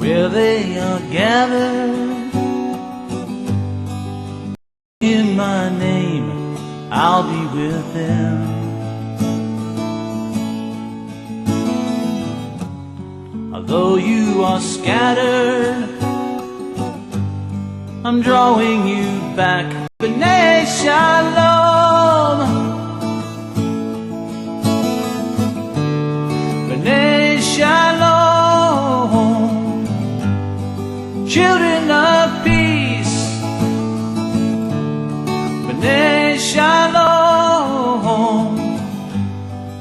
where they are gathered in my name, I'll be with them. Although you are scattered, I'm drawing you back. B'nai Shalom, B'nai Shalom, children of peace. B'nai Shalom,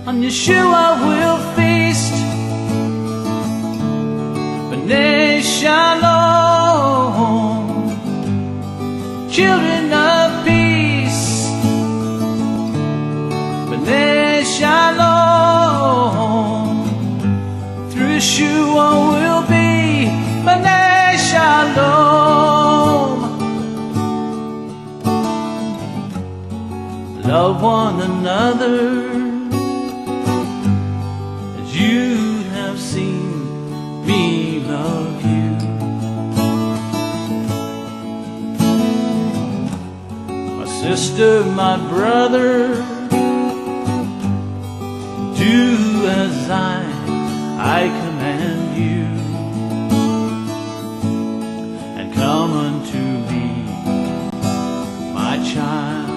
on Yeshua will feast. B'nai Shalom, children of peace. B'nai Shalom, through Yeshua will be. B'nai Shalom, love one another as you have seen me love you. My sister, my brother, do as I command you, and come unto me, my child,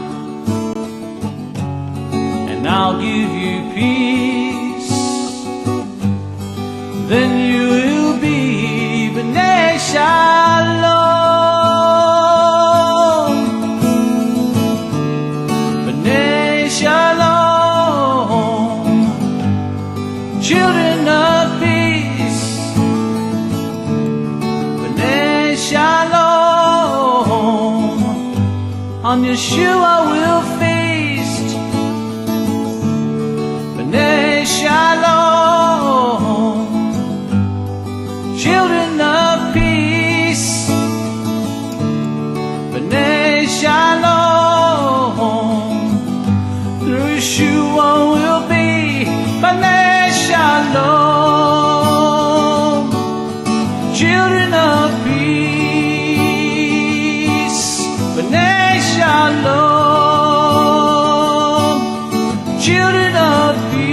and I'll give you peace. Then you will be B'nai Shalom, B'nai Shalom, children of peace. B'nai Shalom, on Yeshua will feast. B'nai Shalom, children of peace. B'nai Shalom, through Yeshua will be. B'nai Shalom, children of peace. B'nai Shalom, children of peace.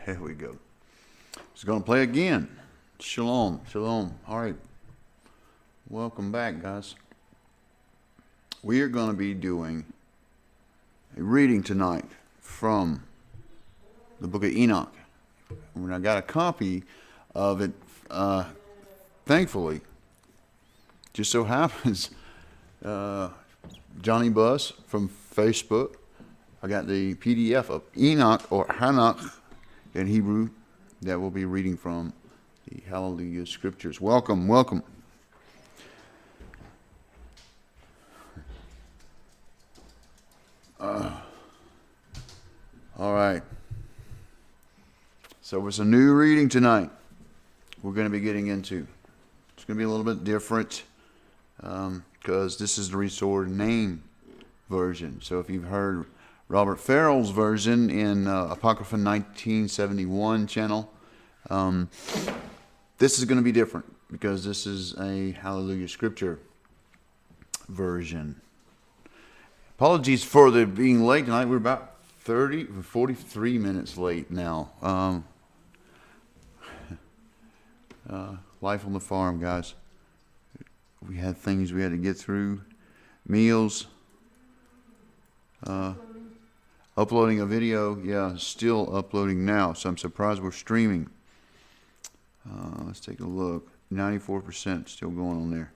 Here we go. It's going to play again. Shalom, shalom. All right. Welcome back, guys. We are going to be doing a reading tonight from the book of Enoch. When I got a copy of it, thankfully, just so happens, Johnny Buss from Facebook, I got the PDF of Enoch or Hanach in Hebrew that we'll be reading from the Hallelujah Scriptures. Welcome, welcome. All right. So it's a new reading tonight we're going to be getting into. It's going to be a little bit different because this is the Restored Name version. So if you've heard Robert Farrell's version in Apocrypha 1971 channel, this is going to be different because this is a Hallelujah Scripture version. Apologies for the being late tonight. We're about 43 minutes late now. Life on the farm, guys. We had things we had to get through. Meals. Uploading a video. Yeah, still uploading now. So I'm surprised we're streaming. Let's take a look. 94% still going on there.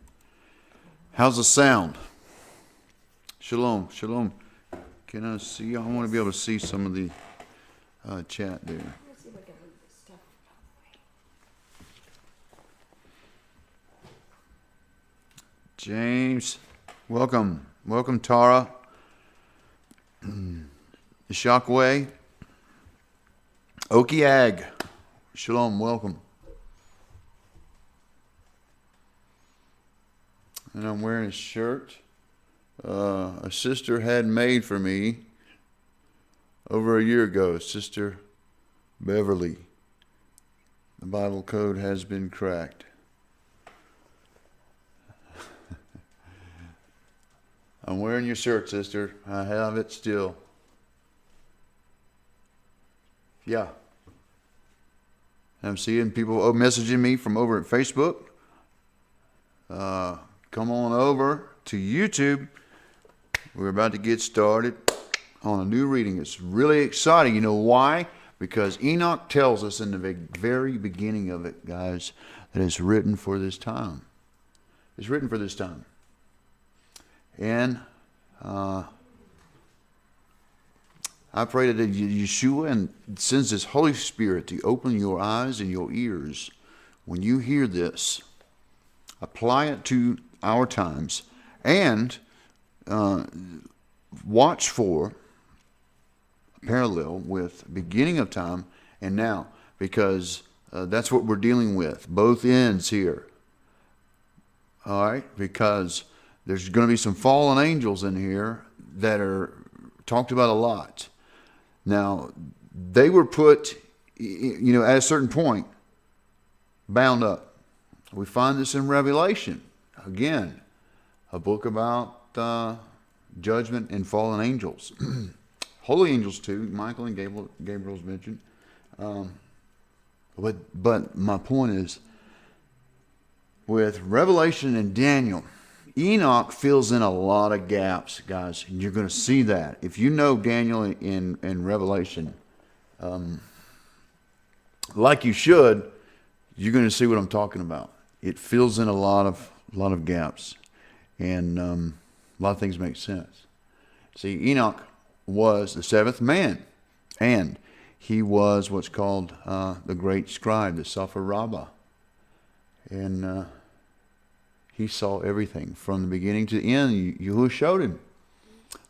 How's the sound? Shalom, shalom. Can I see? I want to be able to see some of the chat there. Let's see if I can move this stuff out of the way. James, welcome. Welcome, Tara. Shockway. Okiag. Shalom, welcome. And I'm wearing a shirt a sister had made for me over a year ago, Sister Beverly. The Bible code has been cracked. I'm wearing your shirt, sister. I have it still. Yeah. I'm seeing people messaging me from over at Facebook. Come on over to YouTube. We're about to get started on a new reading. It's really exciting. You know why? Because Enoch tells us in the very beginning of it, guys, that it's written for this time. It's written for this time. And I pray that Yeshua and sends His Holy Spirit to open your eyes and your ears when you hear this. Apply it to our times and watch for a parallel with beginning of time and now, because that's what we're dealing with, both ends here. All right, because there's going to be some fallen angels in here that are talked about a lot. Now, they were put, at a certain point, bound up. We find this in Revelation. Again, a book about judgment and fallen angels. Holy angels too, Michael and Gabriel's mentioned. But my point is, with Revelation and Daniel, Enoch fills in a lot of gaps, guys, and you're going to see that. If you know Daniel in Revelation, like you should, you're going to see what I'm talking about. It fills in a lot of gaps, and a lot of things make sense. See, Enoch was the seventh man, and he was what's called the great scribe, the Sefer Rabbah, and he saw everything from the beginning to the end. Yahuwah showed him.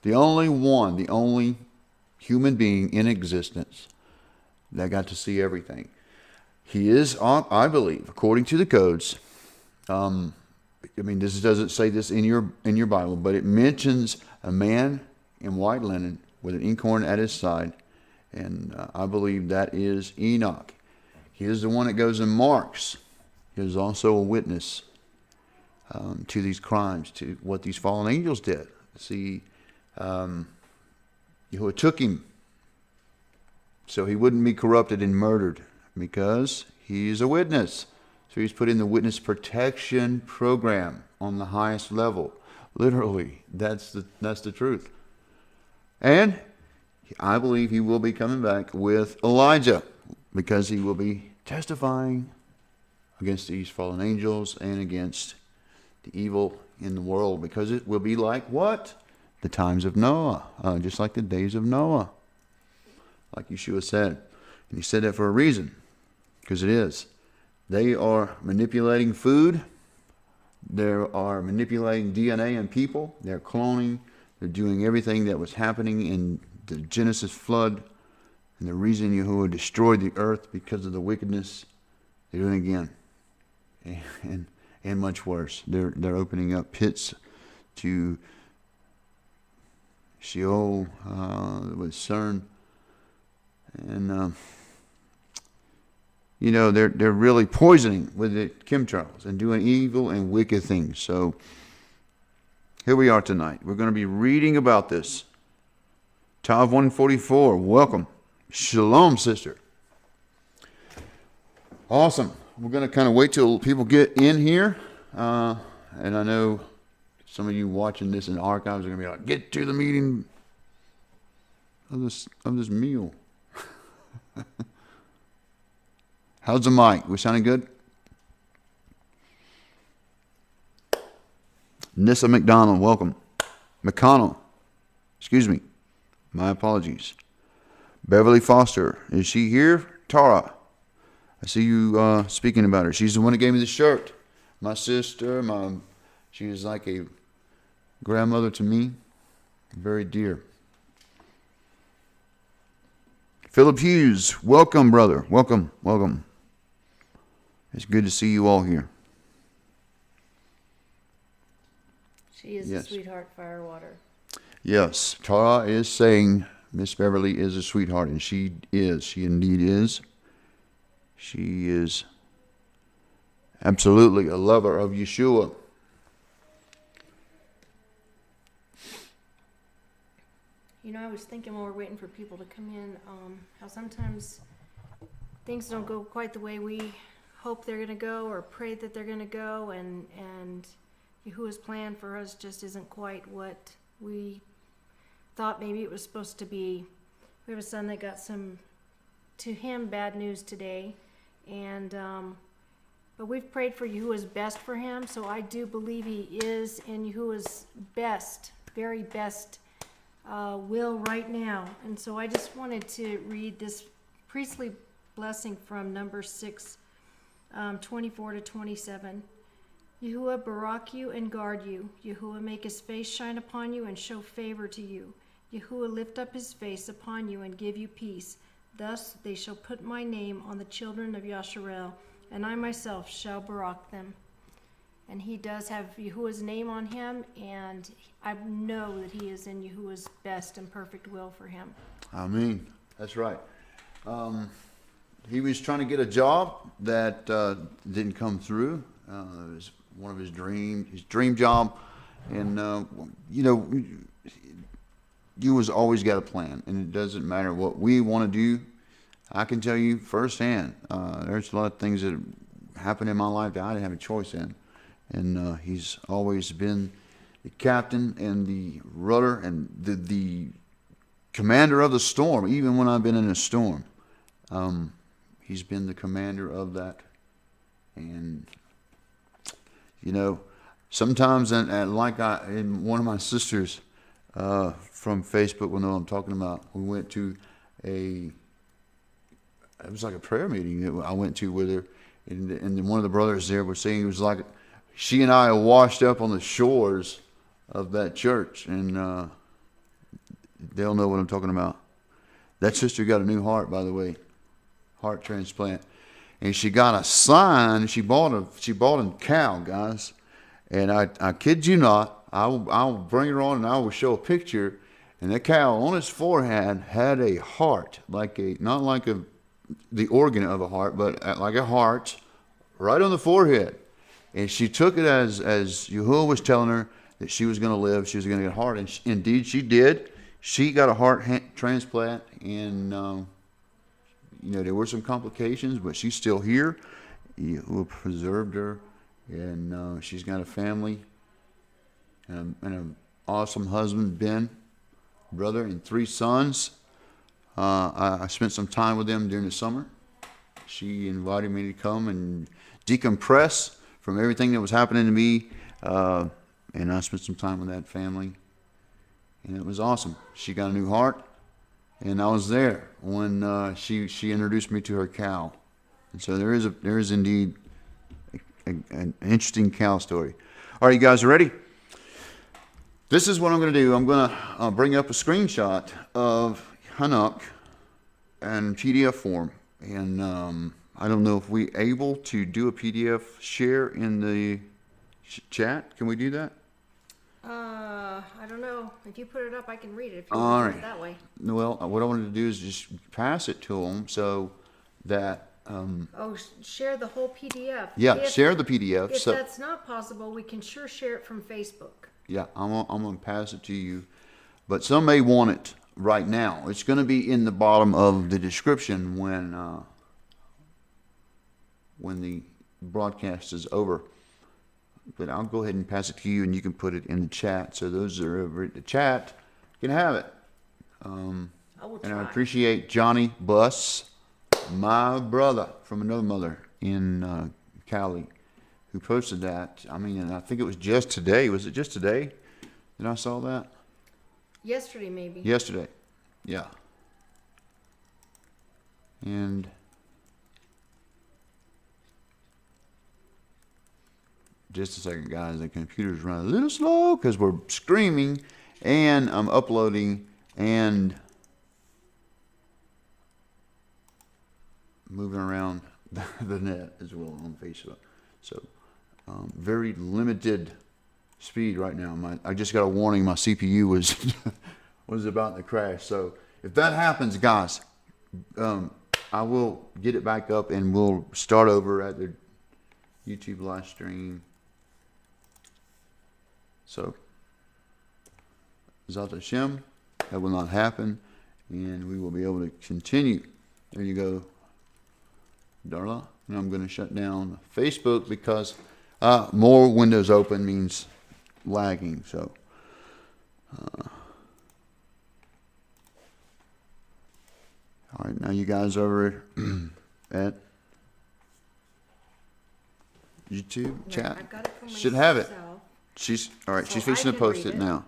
The only human being in existence that got to see everything. He is, I believe, according to the codes. This doesn't say this in your Bible, but it mentions a man in white linen with an inkhorn at his side, and I believe that is Enoch. He is the one that goes and marks. He is also a witness to these crimes, to what these fallen angels did. See, Yahuwah took him so he wouldn't be corrupted and murdered, because he's a witness. So he's put in the witness protection program on the highest level. Literally, that's the truth. And I believe he will be coming back with Elijah, because he will be testifying against these fallen angels and against the evil in the world, because it will be like what? The times of Noah, just like the days of Noah, like Yeshua said. And he said that for a reason, because it is. They are manipulating food. They are manipulating DNA in people. They're cloning. They're doing everything that was happening in the Genesis flood. And the reason Yahuwah destroyed the earth because of the wickedness, they're doing it again. And much worse. They're opening up pits to Sheol with CERN. And they're really poisoning with the chemtrails and doing evil and wicked things. So here we are tonight. We're going to be reading about this. Tav 144. Welcome. Shalom, sister. Awesome. We're going to kind of wait till people get in here. And I know some of you watching this in the archives are going to be like, get to the meeting of this meal. How's the mic? We sounding good? Nissa McDonald, welcome. McConnell, excuse me, my apologies. Beverly Foster, is she here? Tara, I see you speaking about her. She's the one that gave me the shirt. My sister, she is like a grandmother to me, very dear. Philip Hughes, welcome, brother. Welcome, welcome. It's good to see you all here. She is a sweetheart, firewater. Yes, Tara is saying Miss Beverly is a sweetheart, and she is. She indeed is. She is absolutely a lover of Yeshua. You know, I was thinking while we're waiting for people to come in, how sometimes things don't go quite the way we hope they're going to go or pray that they're going to go, and Yahuwah's plan for us just isn't quite what we thought maybe it was supposed to be. We have a son that got some, to him, bad news today, and but we've prayed for Yahuwah's best for him, so I do believe he is in Yahuwah's best, very best will right now. And so I just wanted to read this priestly blessing from Numbers 6, 24 to 27. Yahuwah barak you and guard you. Yahuwah make his face shine upon you and show favor to you. Yahuwah lift up his face upon you and give you peace. Thus they shall put my name on the children of Yasharel, and I myself shall barak them. And he does have Yahuwah's name on him, and I know that he is in Yahuwah's best and perfect will for him. Amen. That's right. He was trying to get a job that didn't come through. It was one of his dream job. And, you know, you was always got a plan, and it doesn't matter what we want to do. I can tell you firsthand, there's a lot of things that happened in my life that I didn't have a choice in. And he's always been the captain and the rudder and the commander of the storm, even when I've been in a storm. He's been the commander of that. And, you know, sometimes, and like in one of my sisters from Facebook will know what I'm talking about, we went to it was like a prayer meeting that I went to with her. And then one of the brothers there was saying it was like she and I are washed up on the shores of that church, and they'll know what I'm talking about. That sister got a new heart, by the way, heart transplant, and she got a sign. She bought a cow, guys, and I kid you not, I'll bring her on and I will show a picture, and that cow on its forehead had a heart, not like the organ of a heart, but like a heart, right on the forehead. And she took it as Yahuwah was telling her that she was going to live, she was going to get a heart, and indeed she did. She got a heart transplant, and you know, there were some complications, but she's still here. Yahuwah preserved her, and she's got a family and an awesome husband, Ben, brother, and 3 sons. I spent some time with them during the summer. She invited me to come and decompress from everything that was happening to me, and I spent some time with that family, and it was awesome. She got a new heart, and I was there when she introduced me to her cow, and so there is indeed an interesting cow story. All right, you guys ready? This is what I'm going to do. I'm going to bring up a screenshot of Enoch in PDF form, and I don't know if we're able to do a PDF share in the chat. Can we do that? I don't know. If you put it up, I can read it if you All want to right. do it that way. Well, what I wanted to do is just pass it to them so that Share the whole PDF. share the PDF. If that's not possible, we can sure share it from Facebook. Yeah, I'm going to pass it to you, but some may want it right now. It's going to be in the bottom of the description when the broadcast is over. But I'll go ahead and pass it to you, and you can put it in the chat. So those that are over at the chat can have it. I will try. And I appreciate Johnny Buss, my brother from another mother in Cali, We posted that. I mean, and I think it was just today. Was it just today that I saw that? Yesterday, maybe. Yesterday. Yeah. And just a second, guys. The computer's running a little slow because we're screaming and I'm uploading and moving around the net as well on Facebook. So very limited speed right now. I just got a warning. My CPU was was about to crash. So if that happens, guys, I will get it back up and we'll start over at the YouTube live stream. So, Zat Hashem, that will not happen, and we will be able to continue. There you go, Darla. And I'm going to shut down Facebook because more windows open means lagging. So, all right, now you guys over at YouTube chat I've got it for should have it. myself, She's all right. So She's I fixing to can post read it it. now.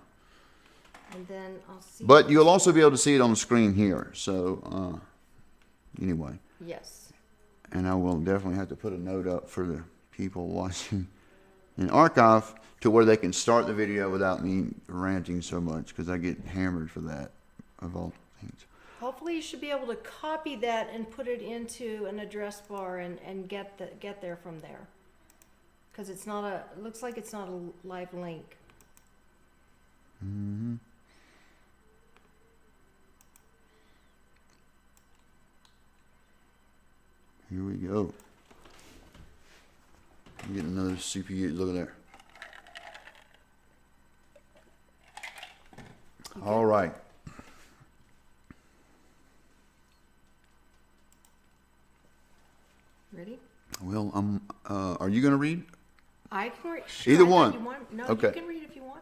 and then I'll see. But you'll also be able to see it on the screen here. So anyway, Yes. and I will definitely have to put a note up for the people watching in archive to where they can start the video without me ranting so much because I get hammered for that of all things. Hopefully you should be able to copy that and put it into an address bar and get there from there. Because it looks like it's not a live link. Mm-hmm. Here we go. Get another CPU. Look at there. All right. Ready? Well, are you going to read? I can read. Either I thought one. You want, no, Okay. you can read if you want.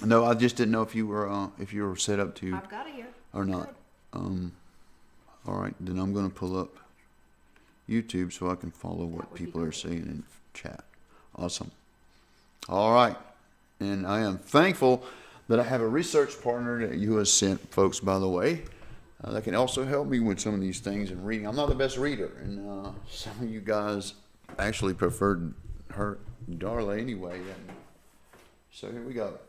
No, I just didn't know if you were set up to I've got it here. or not. All right, then I'm going to pull up YouTube so I can follow what would be people are great. saying in chat. Awesome. All right, and I am thankful that I have a research partner that you have sent, folks, by the way, that can also help me with some of these things and reading. I'm not the best reader, and some of you guys actually preferred her, Darla, anyway. And so here we go.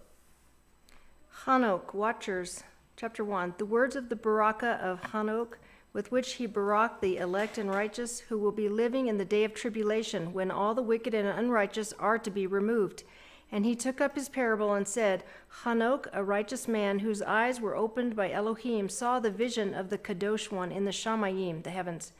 Enoch, Watchers, chapter 1. The words of the Baraka of Enoch, with which he baraked the elect and righteous, who will be living in the day of tribulation, when all the wicked and unrighteous are to be removed. And he took up his parable and said, Enoch, a righteous man, whose eyes were opened by Elohim, saw the vision of the Kadosh one in the Shamayim, the heavens,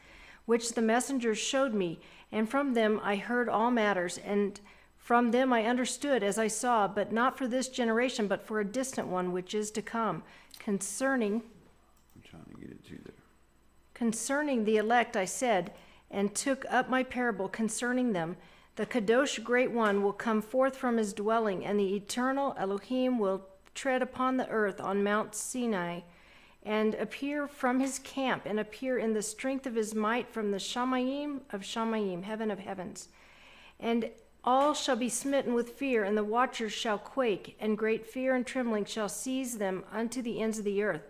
which the messengers showed me, and from them I heard all matters, and from them I understood as I saw, but not for this generation, but for a distant one which is to come, concerning I'm trying to get it to there. Concerning the elect, I said, and took up my parable concerning them. The Kadosh Great One will come forth from his dwelling, and the eternal Elohim will tread upon the earth on Mount Sinai, and appear from his camp, and appear in the strength of his might from the Shamayim of Shamayim, heaven of heavens. And all shall be smitten with fear, and the watchers shall quake, and great fear and trembling shall seize them unto the ends of the earth.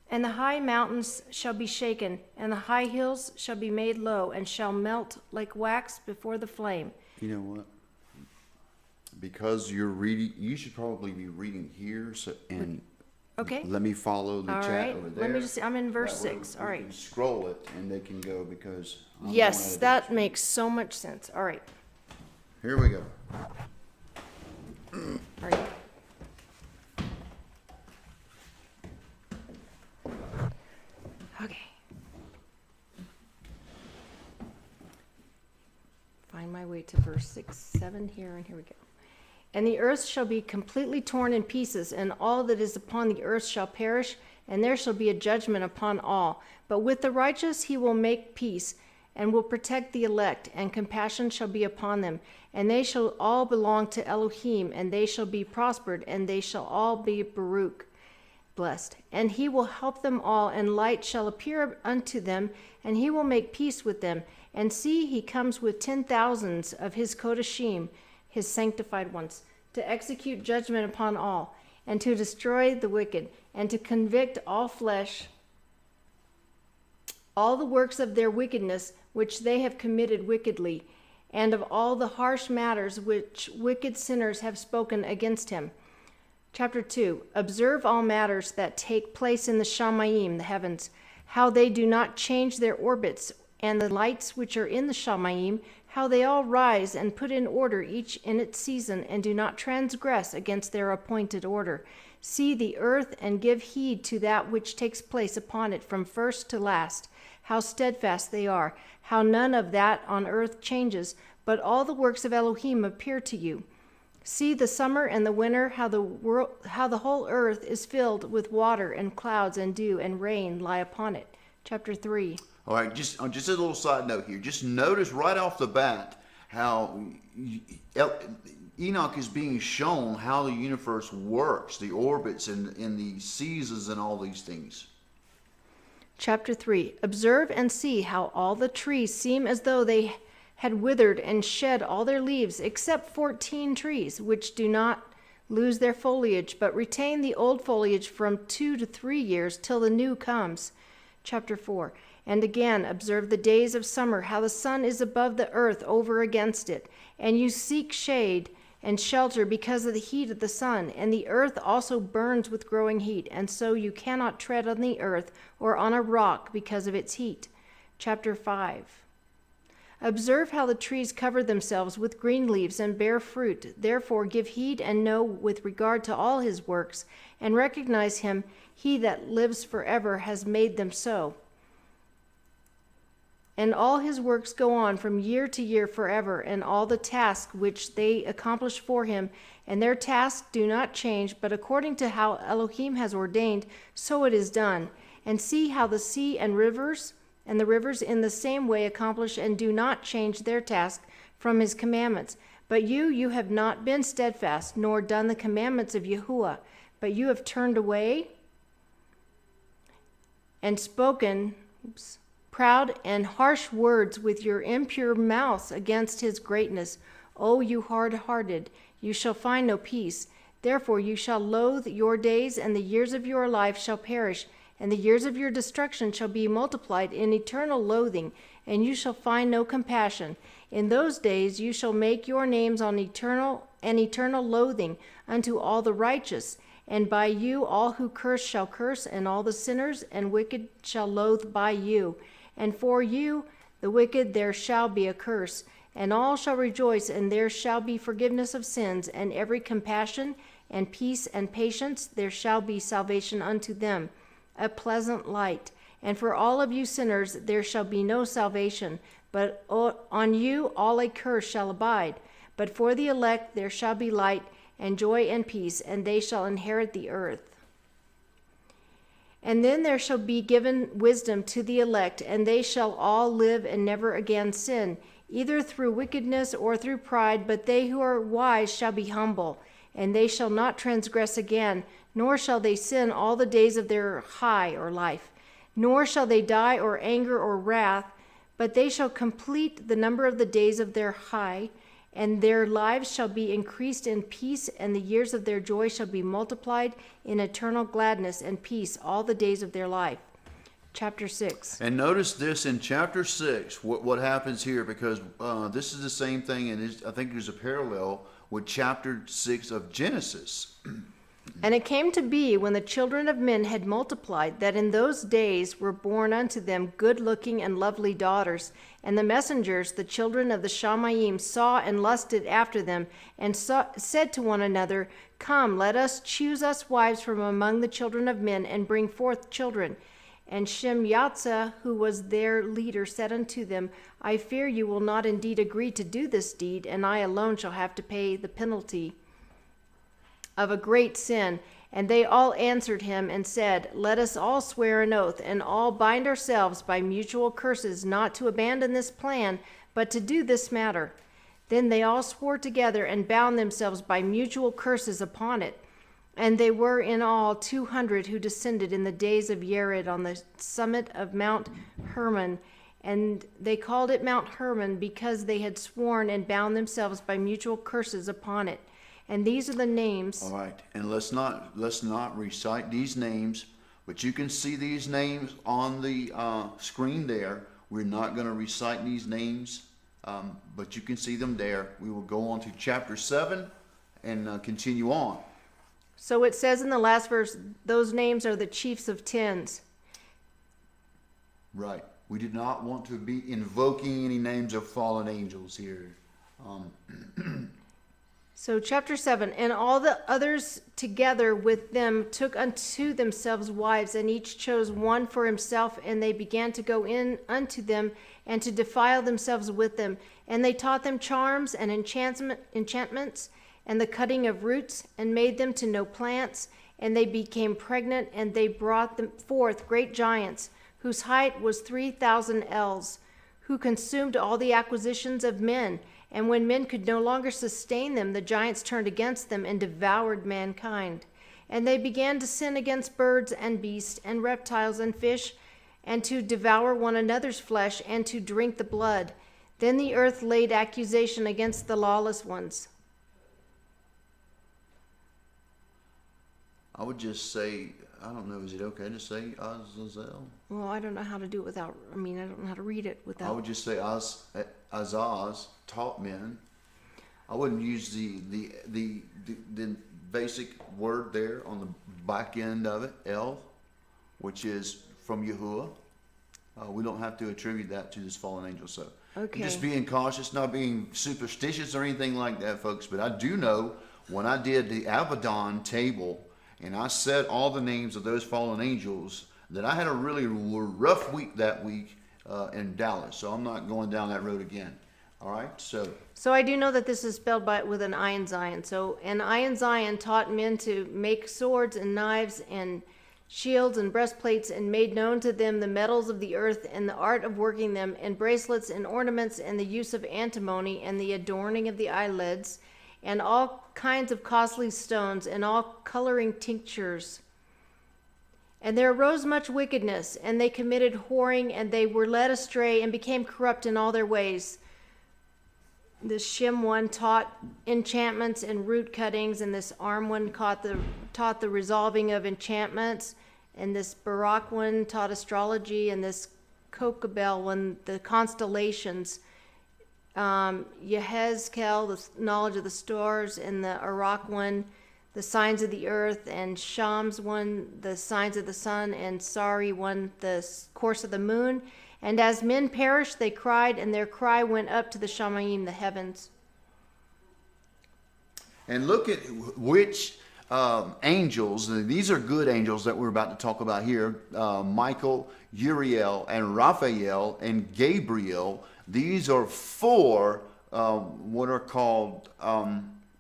And the high mountains shall be shaken, and the high hills shall be made low, and shall melt like wax before the flame. You know what? Because you're reading, you should probably be reading here. So and Okay. let me follow the All chat right. over there. Let me just, I'm in verse That way 6. we All can right. scroll it and they can go because. I'm going Yes, at a that different makes so much sense. All right. speed. Here we go. All right. Okay. Find my way to verse 6, 7 here, and here we go. And the earth shall be completely torn in pieces, and all that is upon the earth shall perish, and there shall be a judgment upon all. But with the righteous he will make peace, and will protect the elect, and compassion shall be upon them. And they shall all belong to Elohim, and they shall be prospered, and they shall all be Baruch, blessed. And he will help them all, and light shall appear unto them, and he will make peace with them. And see, he comes with 10,000s of his kodeshim, his sanctified ones, to execute judgment upon all, and to destroy the wicked, and to convict all flesh, all the works of their wickedness which they have committed wickedly, and of all the harsh matters which wicked sinners have spoken against him. Chapter 2. Observe all matters that take place in the Shamayim, the heavens, how they do not change their orbits, and the lights which are in the Shamayim, how they all rise and put in order each in its season, and do not transgress against their appointed order. See the earth and give heed to that which takes place upon it from first to last, how steadfast they are, how none of that on earth changes, but all the works of Elohim appear to you. See the summer and the winter, how the whole earth is filled with water, and clouds and dew and rain lie upon it. Chapter 3. All right, just a little side note here. Just notice right off the bat how Enoch is being shown how the universe works, the orbits and the seasons and all these things. Chapter 3. Observe and see how all the trees seem as though they had withered and shed all their leaves, except 14 trees, which do not lose their foliage, but retain the old foliage from 2 to 3 years till the new comes. Chapter 4. And again, observe the days of summer, how the sun is above the earth over against it, and you seek shade and shelter because of the heat of the sun, and the earth also burns with growing heat, and so you cannot tread on the earth or on a rock because of its heat. Chapter 5. Observe how the trees cover themselves with green leaves and bear fruit. Therefore give heed and know with regard to all his works, and recognize him, he that lives forever has made them so. And all his works go on from year to year forever, and all the tasks which they accomplish for him, and their tasks do not change, but according to how Elohim has ordained, so it is done. And see how the sea and the rivers in the same way accomplish and do not change their task from his commandments. But you have not been steadfast, nor done the commandments of Yahuwah, but you have turned away and spoken proud and harsh words with your impure mouths against his greatness. O you hard-hearted, you shall find no peace. Therefore you shall loathe your days, and the years of your life shall perish, and the years of your destruction shall be multiplied in eternal loathing, and you shall find no compassion. In those days you shall make your names on eternal loathing unto all the righteous, and by you all who curse shall curse, and all the sinners and wicked shall loathe by you. And for you, the wicked, there shall be a curse, and all shall rejoice, and there shall be forgiveness of sins, and every compassion and peace and patience, there shall be salvation unto them, a pleasant light. And for all of you sinners, there shall be no salvation, but on you all a curse shall abide. But for the elect there shall be light and joy and peace, and they shall inherit the earth. And then there shall be given wisdom to the elect, and they shall all live and never again sin, either through wickedness or through pride, but they who are wise shall be humble, and they shall not transgress again, nor shall they sin all the days of their high or life, nor shall they die or anger or wrath, but they shall complete the number of the days of their high, and their lives shall be increased in peace, and the years of their joy shall be multiplied in eternal gladness and peace all the days of their life. Chapter 6. And notice this in chapter 6, what happens here, because this is the same thing, and I think there's a parallel with chapter 6 of Genesis. And it came to be, when the children of men had multiplied, that in those days were born unto them good-looking and lovely daughters. And the messengers, the children of the Shamayim, saw and lusted after them, and said to one another, Come, let us choose us wives from among the children of men, and bring forth children. And Shemyatzah, who was their leader, said unto them, I fear you will not indeed agree to do this deed, and I alone shall have to pay the penalty of a great sin. And they all answered him and said, Let us all swear an oath, and all bind ourselves by mutual curses, not to abandon this plan, but to do this matter. Then they all swore together and bound themselves by mutual curses upon it. And they were in all 200 who descended in the days of Yered on the summit of Mount Hermon, And they called it Mount Hermon because they had sworn and bound themselves by mutual curses upon it. And these are the names. All right, and let's not recite these names, but you can see these names on the screen there. We're not going to recite these names, but you can see them there. We will go on to chapter 7 and continue on. So it says in the last verse, those names are the chiefs of tens. Right. We did not want to be invoking any names of fallen angels here. So chapter 7, and all the others together with them took unto themselves wives, and each chose one for himself, and they began to go in unto them, and to defile themselves with them. And they taught them charms and enchantments, and the cutting of roots, and made them to know plants, and they became pregnant, and they brought them forth great giants, whose height was 3,000 ells, who consumed all the acquisitions of men. And when men could no longer sustain them, the giants turned against them and devoured mankind. And they began to sin against birds and beasts and reptiles and fish, and to devour one another's flesh and to drink the blood. Then the earth laid accusation against the lawless ones. I would just say, I don't know, is it okay to say Azazel? Well, I don't know how to do it without, I don't know how to read it without. I would just say Azaz taught men. I wouldn't use the basic word there on the back end of it, El, which is from Yahuwah. We don't have to attribute that to this fallen angel. So Okay. just being cautious, not being superstitious or anything like that, folks. But I do know when I did the Abaddon table and I said all the names of those fallen angels, that I had a really rough week that week in Dallas. So I'm not going down that road again. All right, so I do know that this is spelled with an I in Zion. So, and I in Zion taught men to make swords and knives and shields and breastplates, and made known to them the metals of the earth and the art of working them, and bracelets and ornaments, and the use of antimony, and the adorning of the eyelids, and all kinds of costly stones, and all coloring tinctures. And there arose much wickedness, and they committed whoring, and they were led astray, and became corrupt in all their ways. This Shem one taught enchantments and root cuttings, and this Arm one taught the resolving of enchantments, and this Barak one taught astrology, and this Kokabel one the constellations. Yehezkel, the knowledge of the stars, and the Arak one, the signs of the earth, and Shams one, the signs of the sun, and Sari one, the course of the moon. And as men perished, they cried, and their cry went up to the Shamayim, the heavens. and look at which angels, these are good angels that we're about to talk about here, Michael, Uriel, and Raphael, and Gabriel. These are four what are called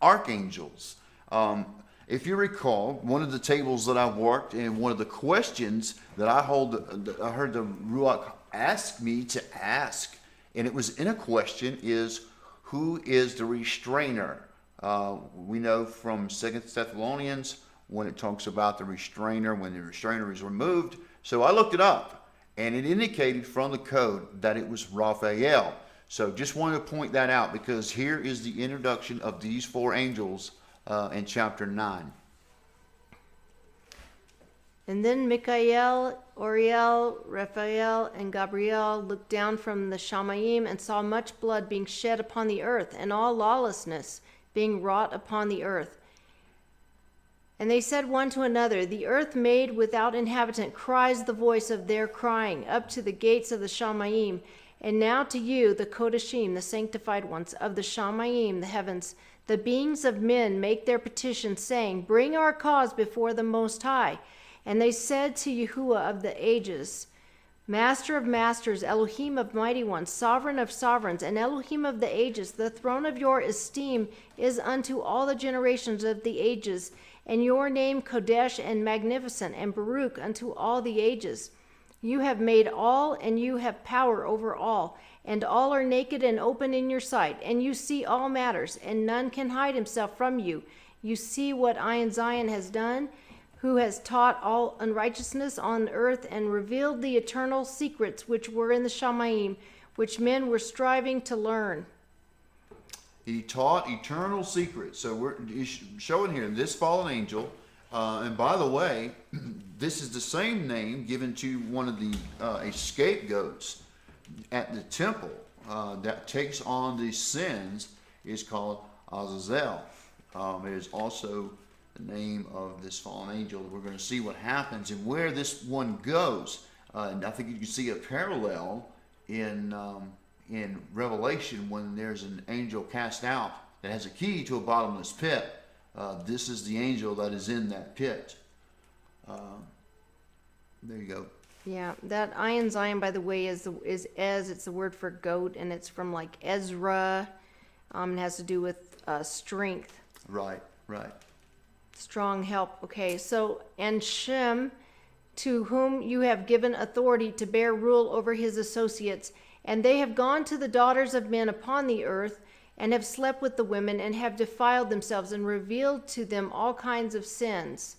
archangels. If you recall, one of the tables that I worked in, one of the questions that I heard the Ruach ask me to ask, and it was in a question, is who is the restrainer? We know from 2 Thessalonians when it talks about the restrainer, when the restrainer is removed. So I looked it up, and it indicated from the code that it was Raphael. So just wanted to point that out, because here is the introduction of these four angels in chapter 9. And then Michael, Uriel, Raphael, and Gabriel looked down from the Shamayim and saw much blood being shed upon the earth, and all lawlessness being wrought upon the earth. And they said one to another, the earth made without inhabitant cries the voice of their crying up to the gates of the Shamayim. And now to you, the Kodeshim, the sanctified ones of the Shamayim, the heavens, the beings of men make their petition, saying, bring our cause before the Most High. And they said to Yahuwah of the ages, Master of masters, Elohim of mighty ones, sovereign of sovereigns, and Elohim of the ages, the throne of your esteem is unto all the generations of the ages, and your name Kodesh and magnificent, and Baruch unto all the ages. You have made all, and you have power over all, and all are naked and open in your sight, and you see all matters, and none can hide himself from you. You see what I in Zion has done. who has taught all unrighteousness on earth and revealed the eternal secrets which were in the Shamayim, which men were striving to learn. He taught eternal secrets. So he's showing here this fallen angel. And by the way, this is the same name given to one of the scapegoats at the temple that takes on these sins, is called Azazel. It is also the name of this fallen angel. We're going to see what happens and where this one goes. And I think you can see a parallel in Revelation when there's an angel cast out that has a key to a bottomless pit. This is the angel that is in that pit. There you go. Yeah, that Ayin Zion, by the way, is it's the word for goat, and it's from like Ezra. It has to do with strength. Right. Strong help. Okay, so, and Shem, to whom you have given authority to bear rule over his associates, and they have gone to the daughters of men upon the earth, and have slept with the women, and have defiled themselves, and revealed to them all kinds of sins.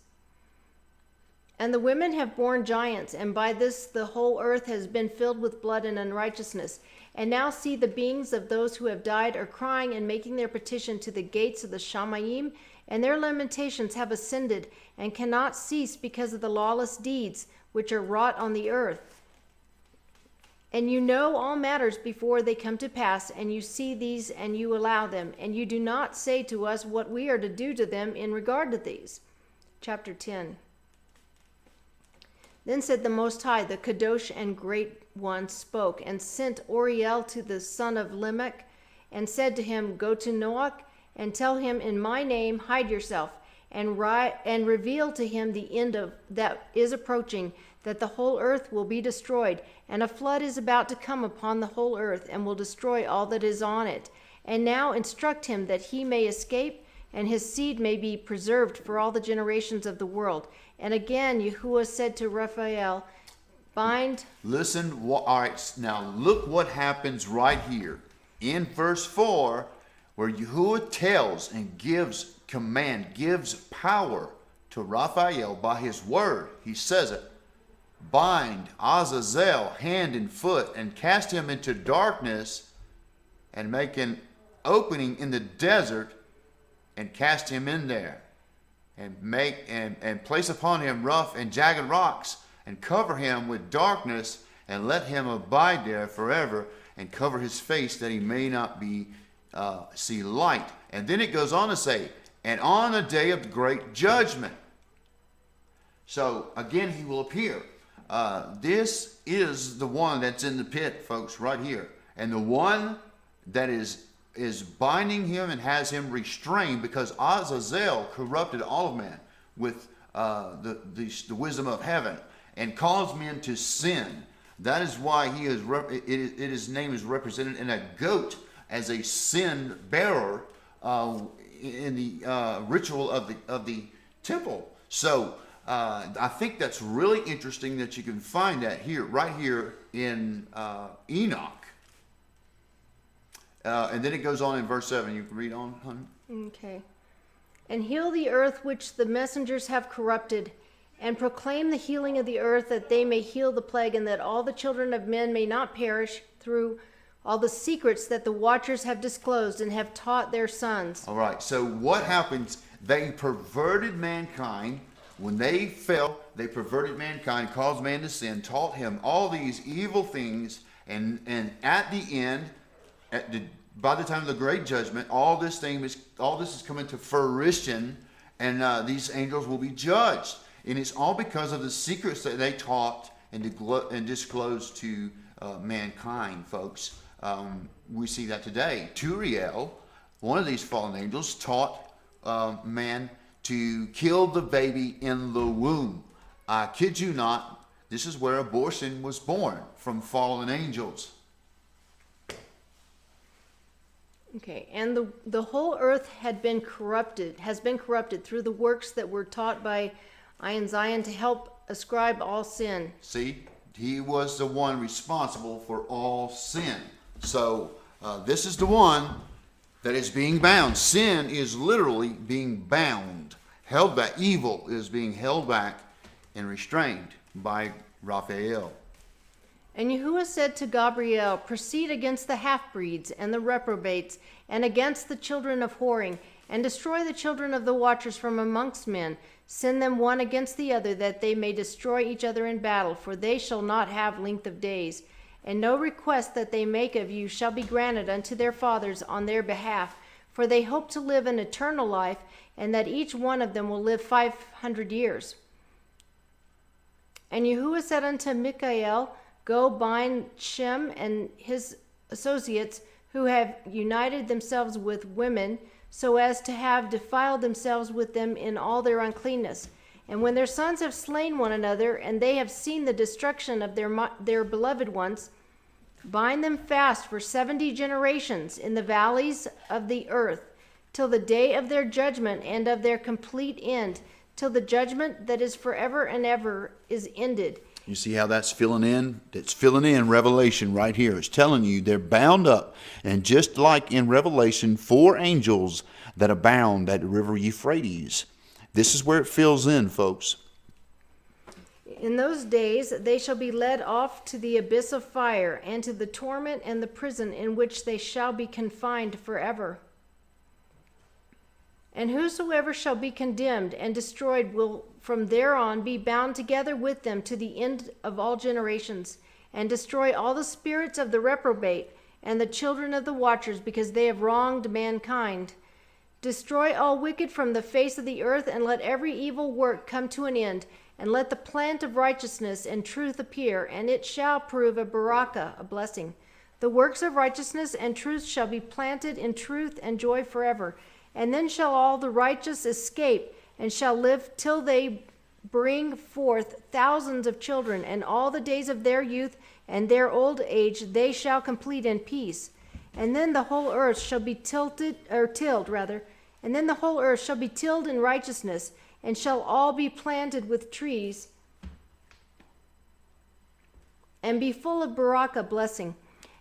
And the women have borne giants, and by this the whole earth has been filled with blood and unrighteousness. And now see, the beings of those who have died are crying and making their petition to the gates of the Shamayim, and their lamentations have ascended, and cannot cease because of the lawless deeds which are wrought on the earth. And you know all matters before they come to pass, and you see these, and you allow them, and you do not say to us what we are to do to them in regard to these. Chapter 10. Then said the Most High, the Kadosh and Great One, spoke, and sent Oriel to the son of Lamech, and said to him, Go to Noach, and tell him, in my name hide yourself, and reveal to him the end of that is approaching, that the whole earth will be destroyed, and a flood is about to come upon the whole earth, and will destroy all that is on it. And now instruct him that he may escape, and his seed may be preserved for all the generations of the world. And again Yahuwah said to Raphael, bind... Listen, all right, now look what happens right here. In verse 4, where Yahuwah tells and gives command, gives power to Raphael by his word. He says it. Bind Azazel hand and foot, and cast him into darkness, and make an opening in the desert, and cast him in there, and place upon him rough and jagged rocks, and cover him with darkness, and let him abide there forever, and cover his face that he may not see light. And then it goes on to say, and on the day of the great judgment. So again, he will appear. This is the one that's in the pit, folks, right here. And the one that is binding him and has him restrained, because Azazel corrupted all of man with the wisdom of heaven and caused men to sin. That is why his name is represented in a goat as a sin bearer in the ritual of the temple. So I think that's really interesting that you can find that right here in Enoch. And then it goes on in verse 7. You can read on, honey. Okay. And heal the earth which the messengers have corrupted, and proclaim the healing of the earth, that they may heal the plague, and that all the children of men may not perish through all the secrets that the watchers have disclosed and have taught their sons. All right. So what happens? They perverted mankind. When they fell, they perverted mankind, caused man to sin, taught him all these evil things, and at the end, by the time of the great judgment, all this is coming to fruition, and these angels will be judged. And it's all because of the secrets that they taught and disclosed to mankind, folks. We see that today. Turiel, one of these fallen angels, taught man to kill the baby in the womb. I kid you not, this is where abortion was born, from fallen angels. Okay, and the whole earth has been corrupted through the works that were taught by Ayin Zion to help ascribe all sin. See, he was the one responsible for all sin. So this is the one that is being bound. Sin is literally being bound, held back. Evil is being held back and restrained by Raphael. And Yahuwah said to Gabriel, proceed against the half-breeds and the reprobates, and against the children of whoring, and destroy the children of the watchers from amongst men. Send them one against the other, that they may destroy each other in battle, for they shall not have length of days. And no request that they make of you shall be granted unto their fathers on their behalf, for they hope to live an eternal life, and that each one of them will live 500 years. And Yahuwah said unto Michael, go bind Shem and his associates, who have united themselves with women, so as to have defiled themselves with them in all their uncleanness. And when their sons have slain one another, and they have seen the destruction of their beloved ones, bind them fast for 70 generations in the valleys of the earth, till the day of their judgment and of their complete end, till the judgment that is forever and ever is ended. You see how that's filling in? It's filling in Revelation right here. It's telling you they're bound up. And just like in Revelation, 4 angels that abound at the river Euphrates. This is where it fills in, folks. In those days they shall be led off to the abyss of fire, and to the torment and the prison in which they shall be confined forever. And whosoever shall be condemned and destroyed will from thereon be bound together with them to the end of all generations, and destroy all the spirits of the reprobate and the children of the watchers, because they have wronged mankind. Destroy all wicked from the face of the earth, and let every evil work come to an end, and let the plant of righteousness and truth appear, and it shall prove a barakah, a blessing. The works of righteousness and truth shall be planted in truth and joy forever. And then shall all the righteous escape, and shall live till they bring forth thousands of children, and all the days of their youth and their old age they shall complete in peace. And then the whole earth shall be tilled, and then the whole earth shall be tilled in righteousness, and shall all be planted with trees, and be full of barakah, blessing.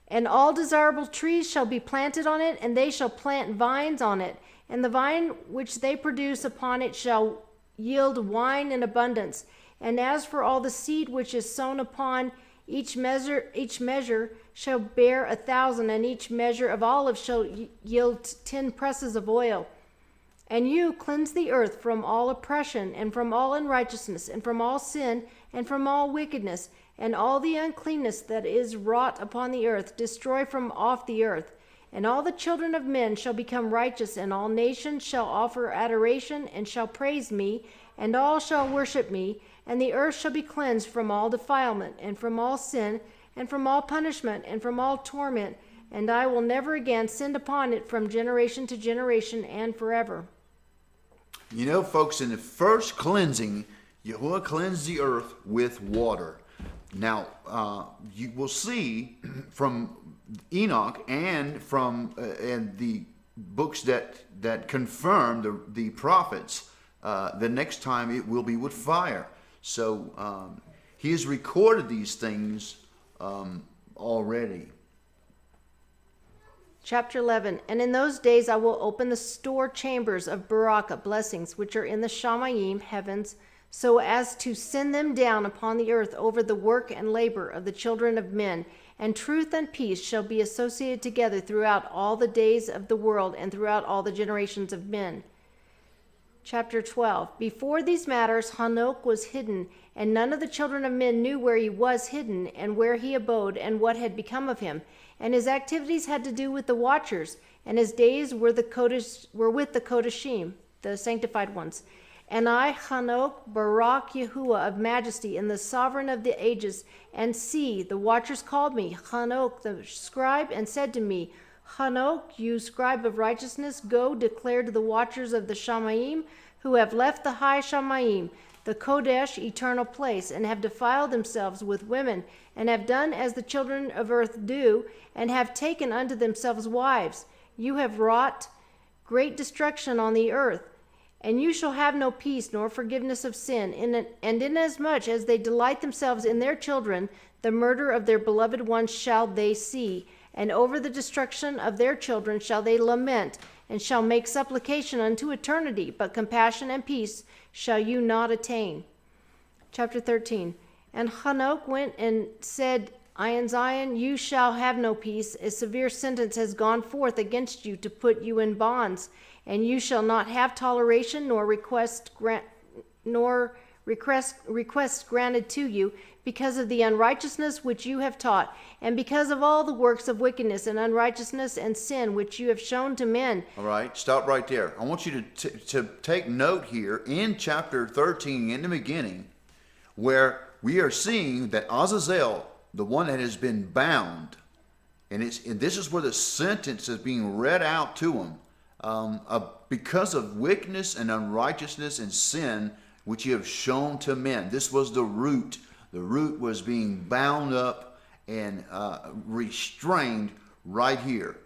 And all desirable trees shall be planted on it, and they shall plant vines on it. And the vine which they produce upon it shall yield wine in abundance. And as for all the seed which is sown upon, each measure shall bear 1,000, and each measure of olive shall yield 10 presses of oil. And you cleanse the earth from all oppression, and from all unrighteousness, and from all sin, and from all wickedness, and all the uncleanness that is wrought upon the earth, destroy from off the earth. And all the children of men shall become righteous, and all nations shall offer adoration, and shall praise me, and all shall worship me, and the earth shall be cleansed from all defilement, and from all sin, and from all punishment, and from all torment, and I will never again send upon it from generation to generation and forever. You know, folks, in the first cleansing, Yahuwah cleansed the earth with water. Now, you will see from Enoch and from and the books that confirm the prophets, the next time it will be with fire. So he has recorded these things already. Chapter 11. And in those days I will open the store chambers of barakah, blessings, which are in the shamayim, heavens, so as to send them down upon the earth over the work and labor of the children of men. And truth and peace shall be associated together throughout all the days of the world, and throughout all the generations of men. Chapter 12. Before these matters Enoch was hidden, and none of the children of men knew where he was hidden, and where he abode, and what had become of him. And his activities had to do with the watchers, and his days were with the Kodeshim, the sanctified ones. And I, Enoch, Barak Yahuwah of majesty, and the sovereign of the ages, and see, the watchers called me, Enoch the scribe, and said to me, Enoch, you scribe of righteousness, go declare to the watchers of the Shamayim, who have left the high Shamayim, the Kodesh, eternal place, and have defiled themselves with women, and have done as the children of earth do, and have taken unto themselves wives. You have wrought great destruction on the earth. And you shall have no peace nor forgiveness of sin, and inasmuch as they delight themselves in their children, the murder of their beloved ones shall they see, and over the destruction of their children shall they lament, and shall make supplication unto eternity, but compassion and peace shall you not attain. Chapter 13. And Enoch went and said, in Zion you shall have no peace. A severe sentence has gone forth against you to put you in bonds, and you shall not have toleration nor request granted to you, because of the unrighteousness which you have taught, and because of all the works of wickedness and unrighteousness and sin which you have shown to men. All right, stop right there. I want you to take note here in chapter 13 in the beginning, where we are seeing that Azazel, the one that has been bound, and this is where the sentence is being read out to him, because of wickedness and unrighteousness and sin which you have shown to men. This was the root. The root was being bound up and restrained right here.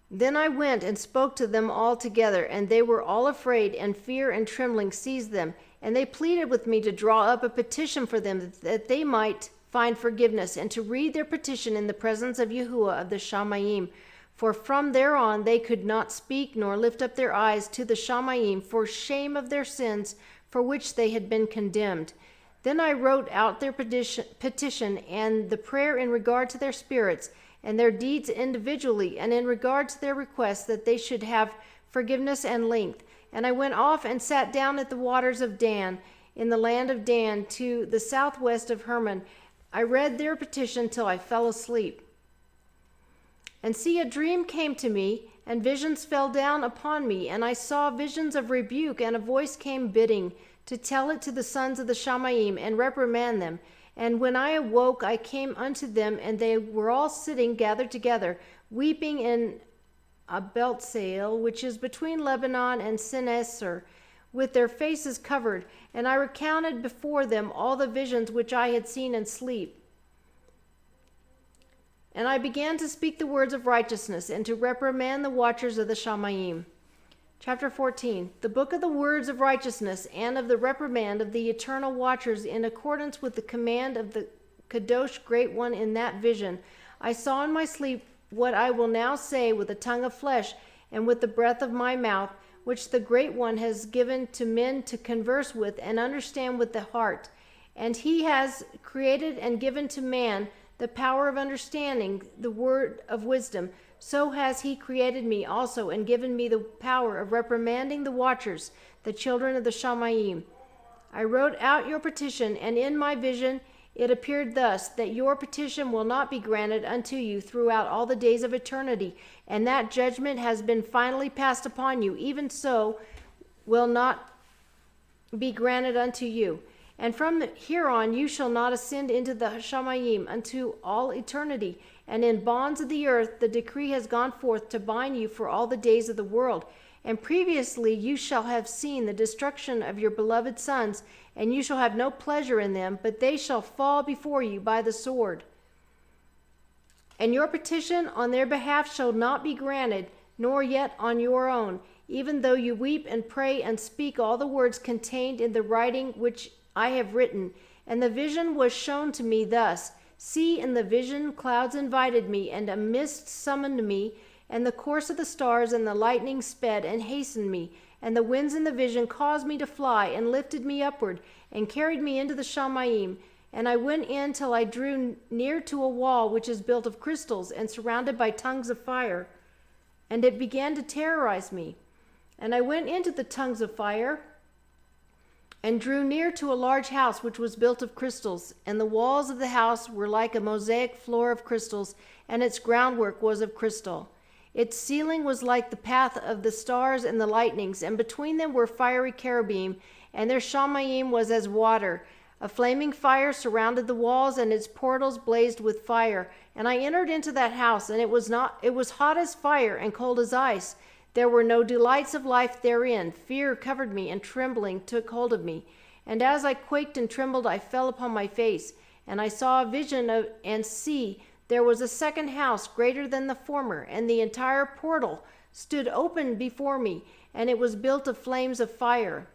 Then I went and spoke to them all together, and they were all afraid, and fear and trembling seized them. And they pleaded with me to draw up a petition for them, that they might find forgiveness, and to read their petition in the presence of Yahuwah of the Shamayim. For from there on they could not speak nor lift up their eyes to the Shamayim for shame of their sins for which they had been condemned. Then I wrote out their petition and the prayer in regard to their spirits and their deeds individually, and in regard to their requests that they should have forgiveness and length. And I went off and sat down at the waters of Dan, in the land of Dan, to the southwest of Hermon. I read their petition till I fell asleep. And see, a dream came to me, and visions fell down upon me, and I saw visions of rebuke, and a voice came bidding to tell it to the sons of the Shamayim, and reprimand them. And when I awoke, I came unto them, and they were all sitting gathered together, weeping in a Beltsail, which is between Lebanon and Sineser, with their faces covered. And I recounted before them all the visions which I had seen in sleep. And I began to speak the words of righteousness, and to reprimand the watchers of the Shamayim. Chapter 14. The book of the words of righteousness, and of the reprimand of the eternal watchers, in accordance with the command of the Kadosh Great One in that vision. I saw in my sleep what I will now say with a tongue of flesh, and with the breath of my mouth, which the Great One has given to men to converse with and understand with the heart. And he has created and given to man the power of understanding the word of wisdom. So has he created me also, and given me the power of reprimanding the watchers, the children of the Shamayim. I wrote out your petition, and in my vision it appeared thus, that your petition will not be granted unto you throughout all the days of eternity, and that judgment has been finally passed upon you, even so will not be granted unto you. And from here on you shall not ascend into the Shamayim unto all eternity. And in bonds of the earth the decree has gone forth to bind you for all the days of the world. And previously you shall have seen the destruction of your beloved sons, and you shall have no pleasure in them, but they shall fall before you by the sword. And your petition on their behalf shall not be granted, nor yet on your own, even though you weep and pray and speak all the words contained in the writing which I have written. And the vision was shown to me thus. See, in the vision clouds invited me, and a mist summoned me, and the course of the stars and the lightning sped and hastened me, and the winds in the vision caused me to fly, and lifted me upward, and carried me into the Shamayim. And I went in till I drew near to a wall which is built of crystals, and surrounded by tongues of fire. And it began to terrorize me. And I went into the tongues of fire, and drew near to a large house which was built of crystals, and the walls of the house were like a mosaic floor of crystals, and its groundwork was of crystal. Its ceiling was like the path of the stars and the lightnings, and between them were fiery cherubim, and their Shamayim was as water. A flaming fire surrounded the walls, and its portals blazed with fire. And I entered into that house, and it was hot as fire and cold as ice. There were no delights of life therein. Fear covered me, and trembling took hold of me. And as I quaked and trembled, I fell upon my face. And I saw a vision and see, there was a second house greater than the former, and the entire portal stood open before me, and it was built of flames of fire.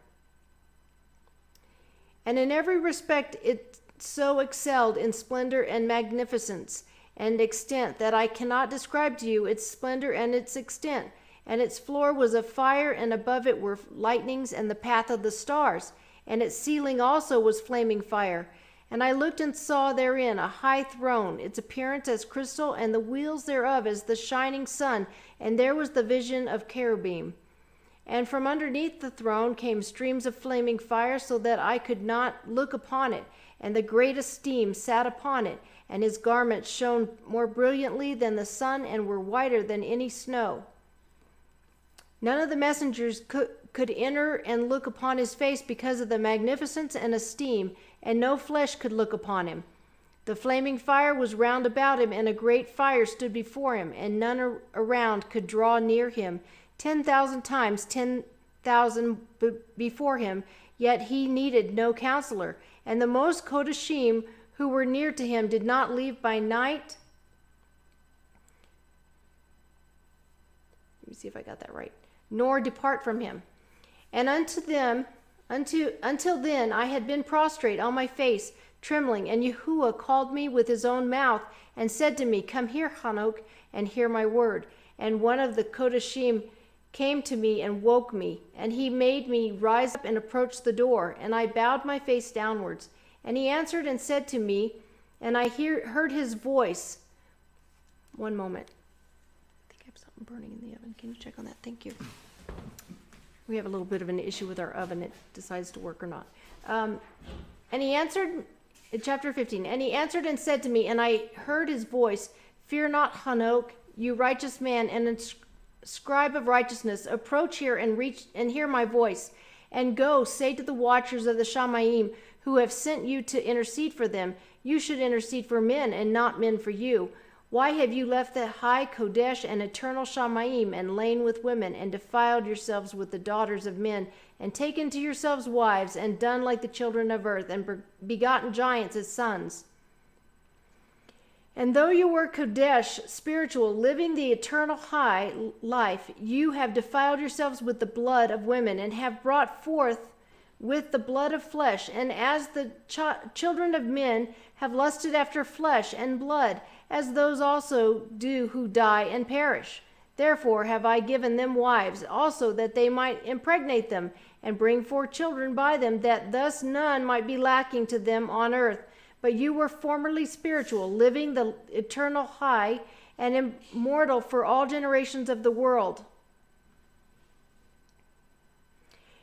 And in every respect it so excelled in splendor and magnificence and extent that I cannot describe to you its splendor and its extent. And its floor was of fire, and above it were lightnings and the path of the stars. And its ceiling also was flaming fire. And I looked and saw therein a high throne, its appearance as crystal, and the wheels thereof as the shining sun. And there was the vision of cherubim. And from underneath the throne came streams of flaming fire, so that I could not look upon it. And the greatest steam sat upon it, and his garments shone more brilliantly than the sun, and were whiter than any snow. None of the messengers could enter and look upon his face because of the magnificence and esteem, and no flesh could look upon him. The flaming fire was round about him, and a great fire stood before him, and none around could draw near him. 10,000 times 10,000 before him, yet he needed no counselor. And the most codeshim who were near to him did not leave by night. Let me see if I got that right. Nor depart from him. And until then I had been prostrate on my face, trembling. And Yahuwah called me with his own mouth, and said to me, Come here, Enoch, and hear my word. And one of the codeshim came to me and woke me, and he made me rise up and approach the door, and I bowed my face downwards. And he answered and said to me, and I heard his voice. One moment. I think I have something burning in the oven. Can you check on that? Thank you. We have a little bit of an issue with our oven. It decides to work or not. And he answered, in chapter 15, and he answered and said to me, and I heard his voice, Fear not, Enoch, you righteous man, and scribe of righteousness, approach here and hear my voice, and go say to the watchers of the Shamayim who have sent you to intercede for them, you should intercede for men and not men for you. Why have you left the high Kodesh and eternal Shamayim, and lain with women, and defiled yourselves with the daughters of men, and taken to yourselves wives, and done like the children of earth, and begotten giants as sons? And though you were Kodesh, spiritual, living the eternal high life, you have defiled yourselves with the blood of women, and have brought forth with the blood of flesh. And as the children of men have lusted after flesh and blood, as those also do who die and perish. Therefore have I given them wives also, that they might impregnate them, and bring forth children by them, that thus none might be lacking to them on earth. But you were formerly spiritual, living the eternal high and immortal for all generations of the world.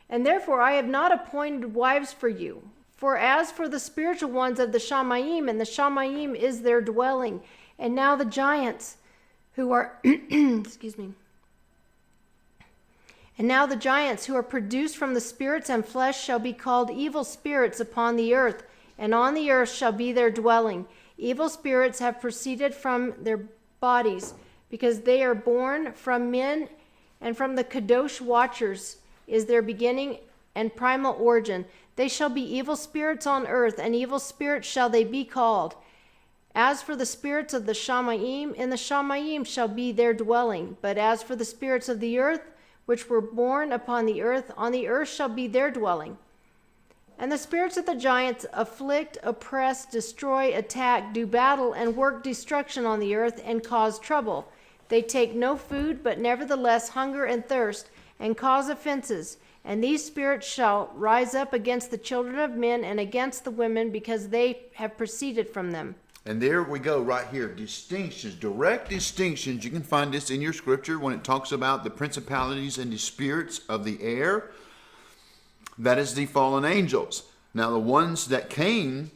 And therefore I have not appointed wives for you. For as for the spiritual ones of the Shamayim, and the Shamayim is their dwelling, and now the giants who are, excuse me, and now the giants who are produced from the spirits and flesh shall be called evil spirits upon the earth, and on the earth shall be their dwelling. Evil spirits have proceeded from their bodies, because they are born from men, and from the Kadosh watchers is their beginning and primal origin. They shall be evil spirits on earth, and evil spirits shall they be called. As for the spirits of the Shamayim, in the Shamayim shall be their dwelling. But as for the spirits of the earth, which were born upon the earth shall be their dwelling. And the spirits of the giants afflict, oppress, destroy, attack, do battle, and work destruction on the earth, and cause trouble. They take no food, but nevertheless hunger and thirst, and cause offenses. And these spirits shall rise up against the children of men and against the women, because they have proceeded from them. And there we go, right here. Distinctions, direct distinctions. You can find this in your scripture when it talks about the principalities and the spirits of the air. That is the fallen angels. Now, the ones that came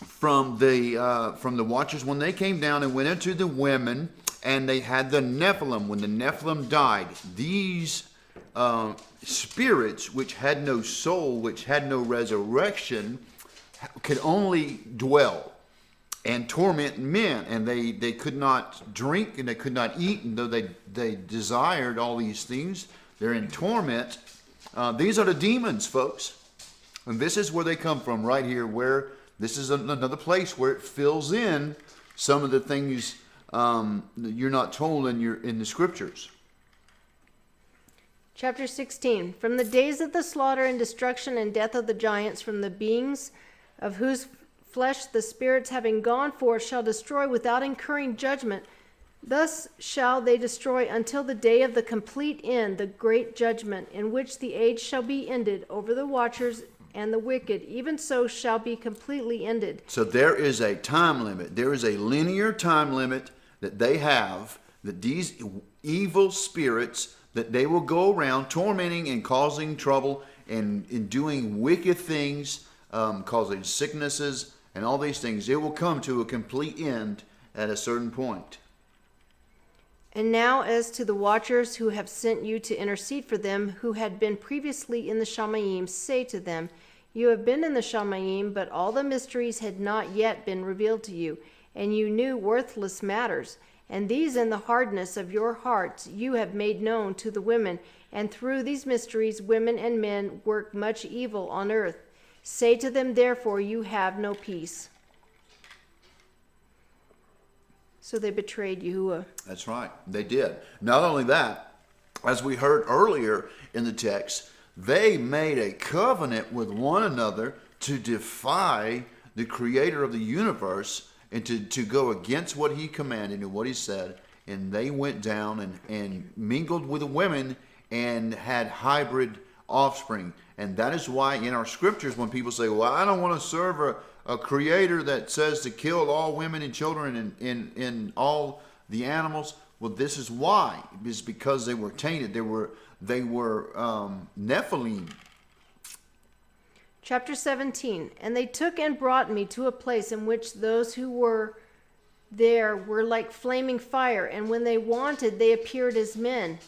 from the watchers, when they came down and went into the women, and they had the Nephilim, when the Nephilim died, these spirits, which had no soul, which had no resurrection, could only dwell and torment men, and they could not drink, and they could not eat, and though they desired all these things, they're in torment. These are the demons, folks. And this is where they come from, right here, where this is another place where it fills in some of the things you're not told in the scriptures. Chapter 16. From the days of the slaughter and destruction and death of the giants, from the beings of whose flesh the spirits having gone forth shall destroy without incurring judgment, Thus shall they destroy until the day of the complete end, the great judgment, in which the age shall be ended over the watchers and the wicked, even so shall be completely ended. So there is a time limit. There is a linear time limit that they have, that these evil spirits, that they will go around tormenting and causing trouble and doing wicked things, causing sicknesses and all these things. It will come to a complete end at a certain point. And now as to the watchers who have sent you to intercede for them, who had been previously in the Shamayim, say to them, you have been in the Shamayim, but all the mysteries had not yet been revealed to you, and you knew worthless matters. And these in the hardness of your hearts you have made known to the women, and through these mysteries women and men work much evil on earth. Say to them, therefore, you have no peace. So they betrayed Yahuwah. That's right. They did. Not only that, as we heard earlier in the text, they made a covenant with one another to defy the creator of the universe and to go against what he commanded and what he said. And they went down and mingled with the women and had hybrid offspring. And that is why in our scriptures, when people say, well, I don't want to serve a creator that says to kill all women and children and all the animals. Well, this is why. It's because they were tainted. They were Nephilim. Chapter 17. And they took and brought me to a place in which those who were there were like flaming fire, and when they wanted, they appeared as men.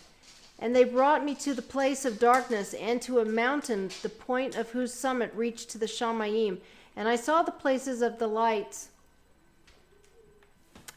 And they brought me to the place of darkness and to a mountain, the point of whose summit reached to the Shamayim. And I saw the places of the lights,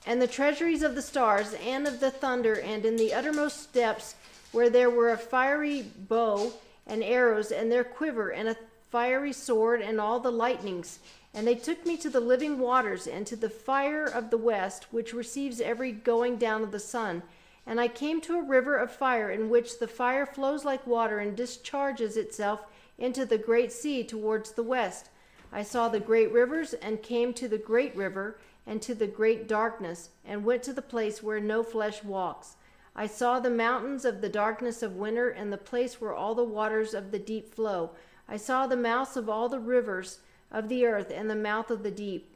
and the treasuries of the stars, and of the thunder, and in the uttermost depths, where there were a fiery bow, and arrows, and their quiver, and a fiery sword, and all the lightnings. And they took me to the living waters, and to the fire of the west, which receives every going down of the sun. And I came to a river of fire, in which the fire flows like water, and discharges itself into the great sea towards the west. I saw the great rivers, and came to the great river, and to the great darkness, and went to the place where no flesh walks. I saw the mountains of the darkness of winter, and the place where all the waters of the deep flow. I saw the mouths of all the rivers of the earth, and the mouth of the deep.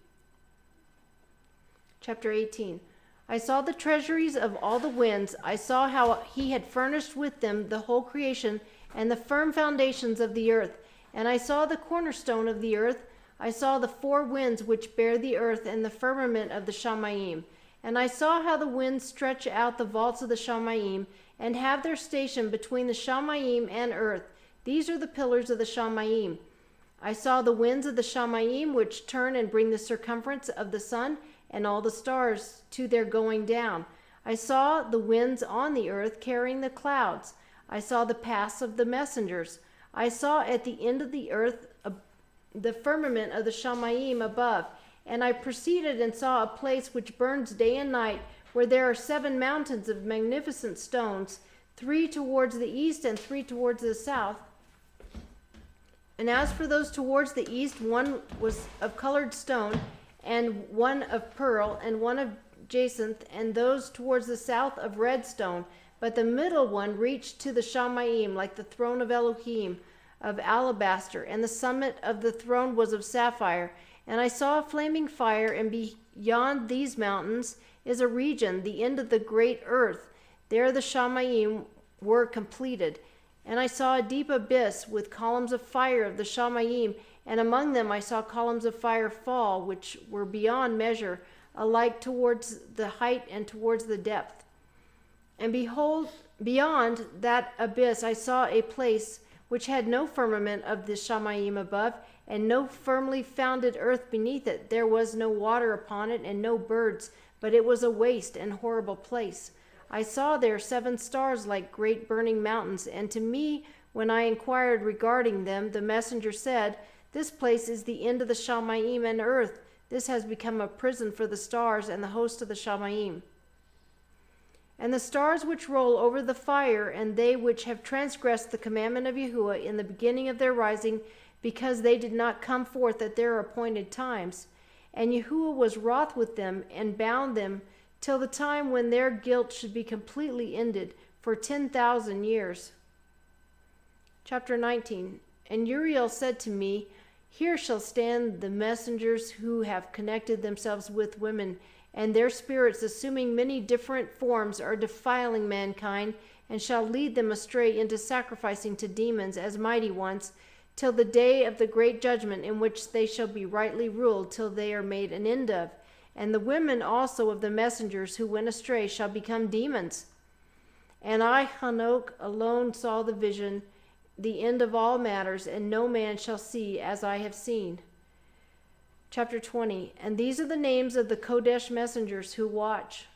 Chapter 18. I saw the treasuries of all the winds. I saw how he had furnished with them the whole creation, and the firm foundations of the earth. And I saw the cornerstone of the earth. I saw the four winds which bear the earth, and the firmament of the Shamayim. And I saw how the winds stretch out the vaults of the Shamayim, and have their station between the Shamayim and earth. These are the pillars of the Shamayim. I saw the winds of the Shamayim, which turn and bring the circumference of the sun and all the stars to their going down. I saw the winds on the earth carrying the clouds. I saw the paths of the messengers. I saw at the end of the earth the firmament of the Shamayim above. And I proceeded and saw a place which burns day and night, where there are 7 mountains of magnificent stones, 3 towards the east and 3 towards the south. And as for those towards the east, one was of colored stone, and one of pearl, and one of jacinth, and those towards the south of red stone. But the middle one reached to the Shamayim, like the throne of Elohim, of alabaster, and the summit of the throne was of sapphire. And I saw a flaming fire, and beyond these mountains is a region, the end of the great earth. There the Shamayim were completed. And I saw a deep abyss with columns of fire of the Shamayim, and among them I saw columns of fire fall, which were beyond measure, alike towards the height and towards the depth. And behold, beyond that abyss I saw a place which had no firmament of the Shamayim above, and no firmly founded earth beneath it. There was no water upon it, and no birds, but it was a waste and horrible place. I saw there 7 stars like great burning mountains, and to me, when I inquired regarding them, the messenger said, this place is the end of the Shamayim and earth. This has become a prison for the stars and the host of the Shamayim. And the stars which roll over the fire, and they which have transgressed the commandment of Yahuwah in the beginning of their rising, because they did not come forth at their appointed times. And Yahuwah was wroth with them, and bound them till the time when their guilt should be completely ended for 10,000 years. Chapter 19. And Uriel said to me, Here shall stand the messengers who have connected themselves with women, and their spirits, assuming many different forms, are defiling mankind, and shall lead them astray into sacrificing to demons as mighty ones, till the day of the great judgment, in which they shall be rightly ruled, till they are made an end of. And the women also of the messengers who went astray shall become demons. And I, Enoch, alone saw the vision, the end of all matters, and no man shall see as I have seen. Chapter 20. And these are the names of the Kodesh messengers who watch.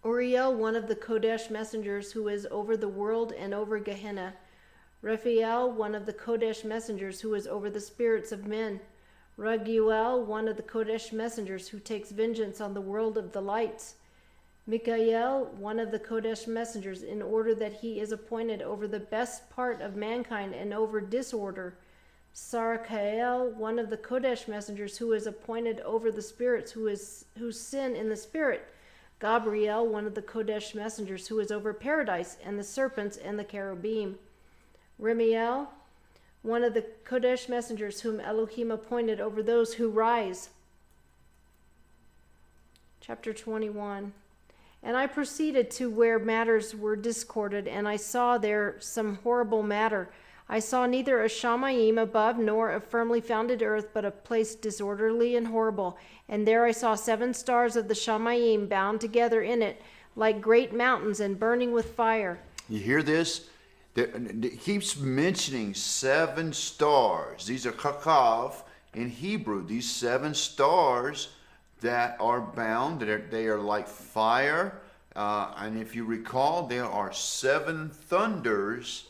Uriel, one of the Kodesh messengers who is over the world and over Gehenna. Raphael, one of the Kodesh messengers who is over the spirits of men. Raguel, one of the Kodesh messengers who takes vengeance on the world of the lights. Mikael, one of the Kodesh messengers, in order that he is appointed over the best part of mankind and over disorder. Sarakael, one of the Kodesh messengers who is appointed over the spirits who sin in the spirit. Gabriel, one of the Kodesh messengers who is over paradise and the serpents and the cherubim. Remiel, one of the Kodesh messengers whom Elohim appointed over those who rise. Chapter 21. And I proceeded to where matters were discorded, and I saw there some horrible matter. I saw neither a Shamayim above nor a firmly founded earth, but a place disorderly and horrible. And there I saw 7 stars of the Shamayim bound together in it, like great mountains and burning with fire. You hear this? It keeps mentioning 7 stars. These are kakav in Hebrew. These 7 stars that are bound, they are like fire. And if you recall, there are 7 thunders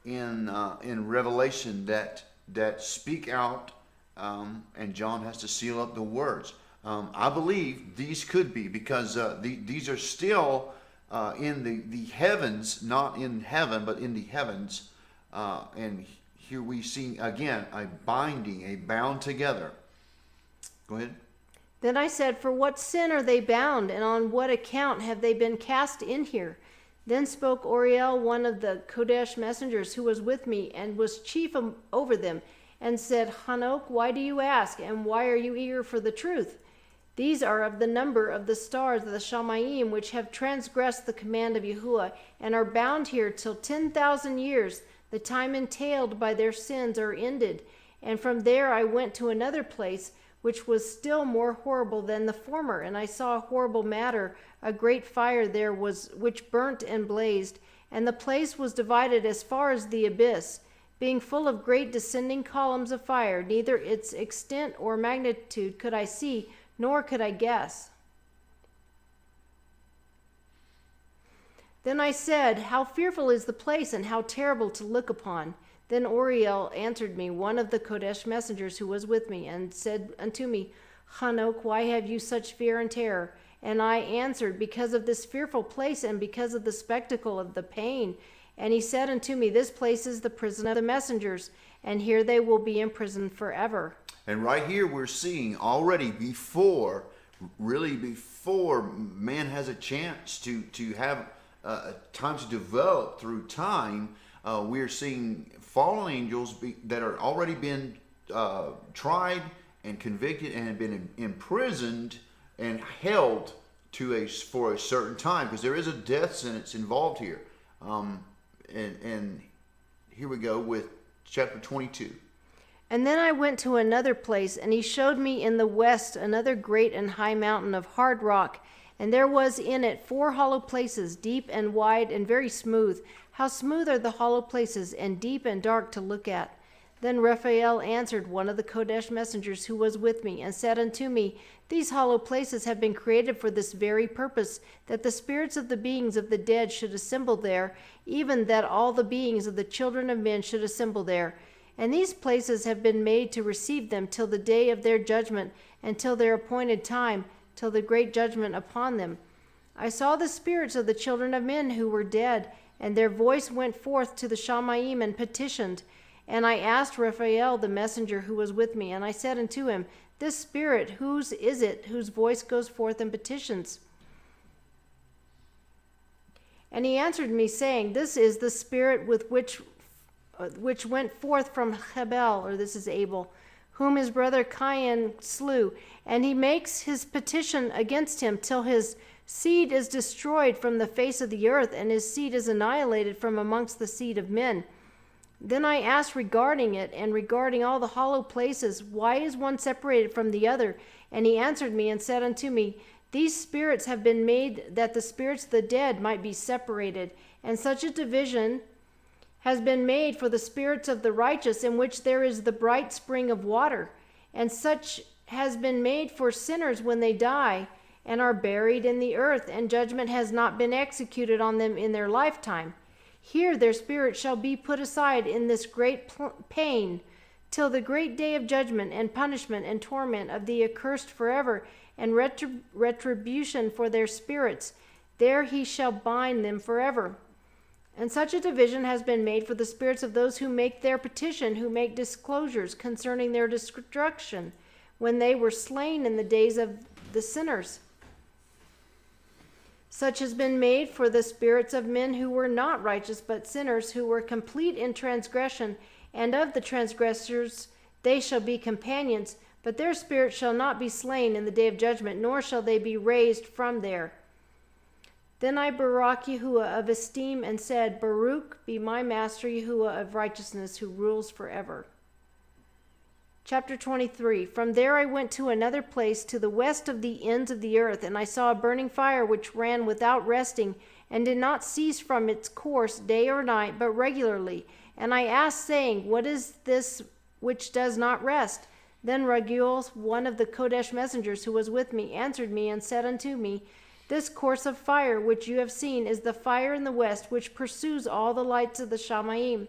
in Revelation that speak out, and John has to seal up the words. I believe these could be, because these are still in the heavens, not in heaven, but in the heavens. And here we see again a binding, a bound together. Go ahead. Then I said, For what sin are they bound, and on what account have they been cast in here? Then spoke Uriel, one of the Kodesh messengers who was with me, and was chief over them, and said, Enoch, why do you ask, and why are you eager for the truth? These are of the number of the stars of the Shamayim, which have transgressed the command of Yahuwah, and are bound here till 10,000 years. The time entailed by their sins are ended. And from there I went to another place, which was still more horrible than the former. And I saw a horrible matter. A great fire there was, which burnt and blazed. And the place was divided as far as the abyss, being full of great descending columns of fire. Neither its extent or magnitude could I see, nor could I guess. Then I said, How fearful is the place, and how terrible to look upon. Then Uriel answered me, one of the Kodesh messengers who was with me, and said unto me, Enoch, why have you such fear and terror? And I answered, Because of this fearful place, and because of the spectacle of the pain. And he said unto me, This place is the prison of the messengers, and here they will be imprisoned forever. And right here we're seeing already before man has a chance to have time to develop through time, we're seeing fallen angels that are already been tried and convicted and have been imprisoned and held for a certain time, because there is a death sentence involved here. And here we go with chapter 22. And then I went to another place, and he showed me in the west another great and high mountain of hard rock, and there was in it 4 hollow places, deep and wide and very smooth. How smooth are the hollow places, and deep and dark to look at. Then Raphael answered, one of the Kodesh messengers who was with me, and said unto me, These hollow places have been created for this very purpose, that the spirits of the beings of the dead should assemble there, even that all the beings of the children of men should assemble there. And these places have been made to receive them till the day of their judgment, and till their appointed time, till the great judgment upon them. I saw the spirits of the children of men who were dead, and their voice went forth to the Shamayim and petitioned. And I asked Raphael the messenger who was with me, and I said unto him, This spirit, whose is it, whose voice goes forth in petitions? And he answered me, saying, This is the spirit with which went forth from Hebel, or this is Abel, whom his brother Cain slew, and he makes his petition against him till his seed is destroyed from the face of the earth, and his seed is annihilated from amongst the seed of men. Then I asked regarding it, and regarding all the hollow places, why is one separated from the other? And he answered me and said unto me, These spirits have been made that the spirits of the dead might be separated, and such a division has been made for the spirits of the righteous, in which there is the bright spring of water, and such has been made for sinners when they die, and are buried in the earth, and judgment has not been executed on them in their lifetime. Here their spirit shall be put aside in this great pain, till the great day of judgment and punishment and torment of the accursed forever, and retribution for their spirits. There he shall bind them forever. And such a division has been made for the spirits of those who make their petition, who make disclosures concerning their destruction, when they were slain in the days of the sinners. Such has been made for the spirits of men who were not righteous, but sinners, who were complete in transgression, and of the transgressors they shall be companions, but their spirits shall not be slain in the day of judgment, nor shall they be raised from there. Then I Barak Yahuwah of esteem, and said, Baruch be my master Yahuwah of righteousness, who rules forever. Chapter 23. From there I went to another place, to the west of the ends of the earth, and I saw a burning fire which ran without resting, and did not cease from its course day or night, but regularly. And I asked, saying, What is this which does not rest? Then Raguel, one of the Kodesh messengers who was with me, answered me and said unto me, This course of fire which you have seen is the fire in the west, which pursues all the lights of the Shamayim.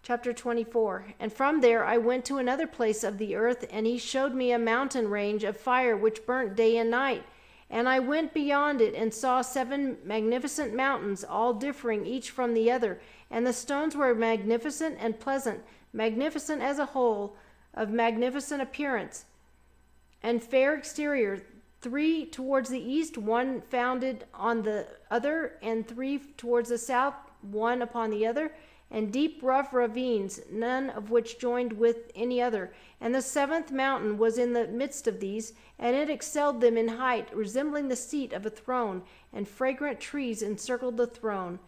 Chapter 24. And from there I went to another place of the earth, and he showed me a mountain range of fire which burnt day and night. And I went beyond it, and saw 7 magnificent mountains, all differing each from the other. And the stones were magnificent and pleasant, magnificent as a whole, of magnificent appearance, and fair exterior. 3 towards the east, 1 founded on the other, and 3 towards the south, 1 upon the other, and deep rough ravines, none of which joined with any other. And the 7th mountain was in the midst of these, and it excelled them in height, resembling the seat of a throne, and fragrant trees encircled the throne.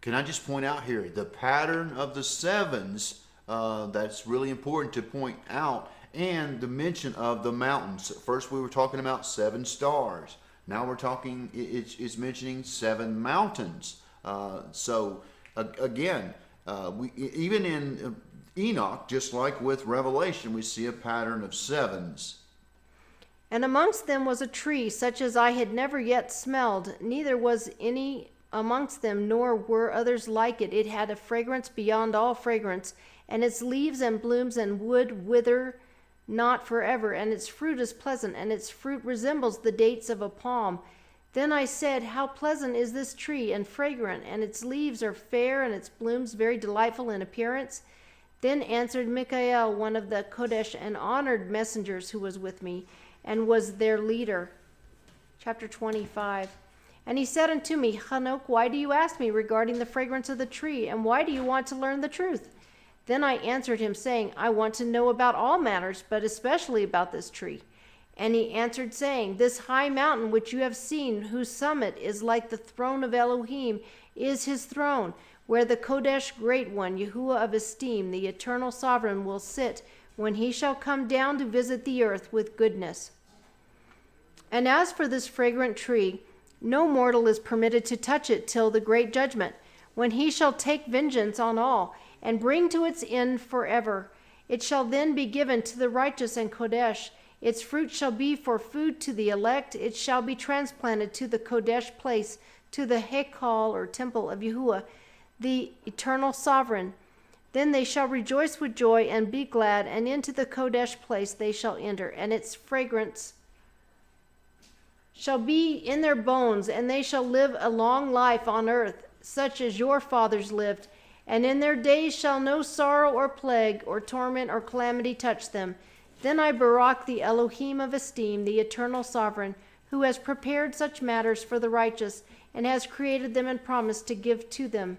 Can I just point out here the pattern of the sevens? That's really important to point out, and the mention of the mountains. First we were talking about 7 stars. Now we're talking, it's mentioning 7 mountains. Again, even in Enoch, just like with Revelation, we see a pattern of 7s. And amongst them was a tree, such as I had never yet smelled, neither was any amongst them, nor were others like it. It had a fragrance beyond all fragrance, and its leaves and blooms and wood wither not forever, and its fruit is pleasant, and its fruit resembles the dates of a palm. Then I said, How pleasant is this tree, and fragrant, and its leaves are fair, and its blooms very delightful in appearance. Then answered Michael, one of the Kodesh and honored messengers who was with me, and was their leader. Chapter 25. And he said unto me, Enoch, why do you ask me regarding the fragrance of the tree, and why do you want to learn the truth? Then I answered him, saying, I want to know about all matters, but especially about this tree. And he answered, saying, This high mountain which you have seen, whose summit is like the throne of Elohim, is his throne, where the Kodesh Great One, Yahuwah of esteem, the eternal sovereign, will sit, when he shall come down to visit the earth with goodness. And as for this fragrant tree, no mortal is permitted to touch it till the great judgment, when he shall take vengeance on all, and bring to its end forever. It shall then be given to the righteous and Kodesh. Its fruit shall be for food to the elect. It shall be transplanted to the Kodesh place, to the Hekal or temple of Yahuwah, the eternal sovereign. Then they shall rejoice with joy and be glad, and into the Kodesh place they shall enter, and its fragrance shall be in their bones, and they shall live a long life on earth, such as your fathers lived. And in their days shall no sorrow or plague or torment or calamity touch them. Then I Barak the Elohim of esteem, the eternal sovereign, who has prepared such matters for the righteous, and has created them and promised to give to them.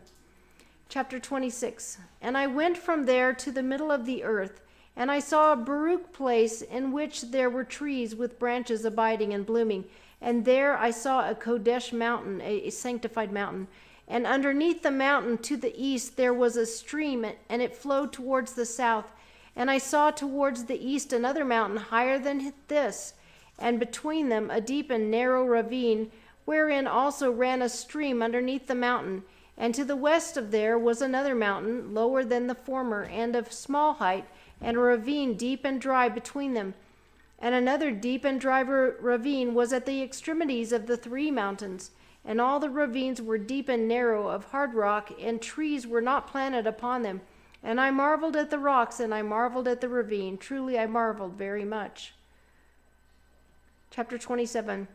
Chapter 26. And I went from there to the middle of the earth, and I saw a Baruch place in which there were trees with branches abiding and blooming. And there I saw a Kodesh mountain, a sanctified mountain. And underneath the mountain to the east there was a stream, and it flowed towards the south. And I saw towards the east another mountain higher than this, and between them a deep and narrow ravine, wherein also ran a stream underneath the mountain. And to the west of there was another mountain, lower than the former, and of small height, and a ravine deep and dry between them. And another deep and dry ravine was at the extremities of the three mountains. And all the ravines were deep and narrow, of hard rock, and trees were not planted upon them. And I marveled at the rocks, and I marveled at the ravine. Truly I marveled very much. Chapter 27.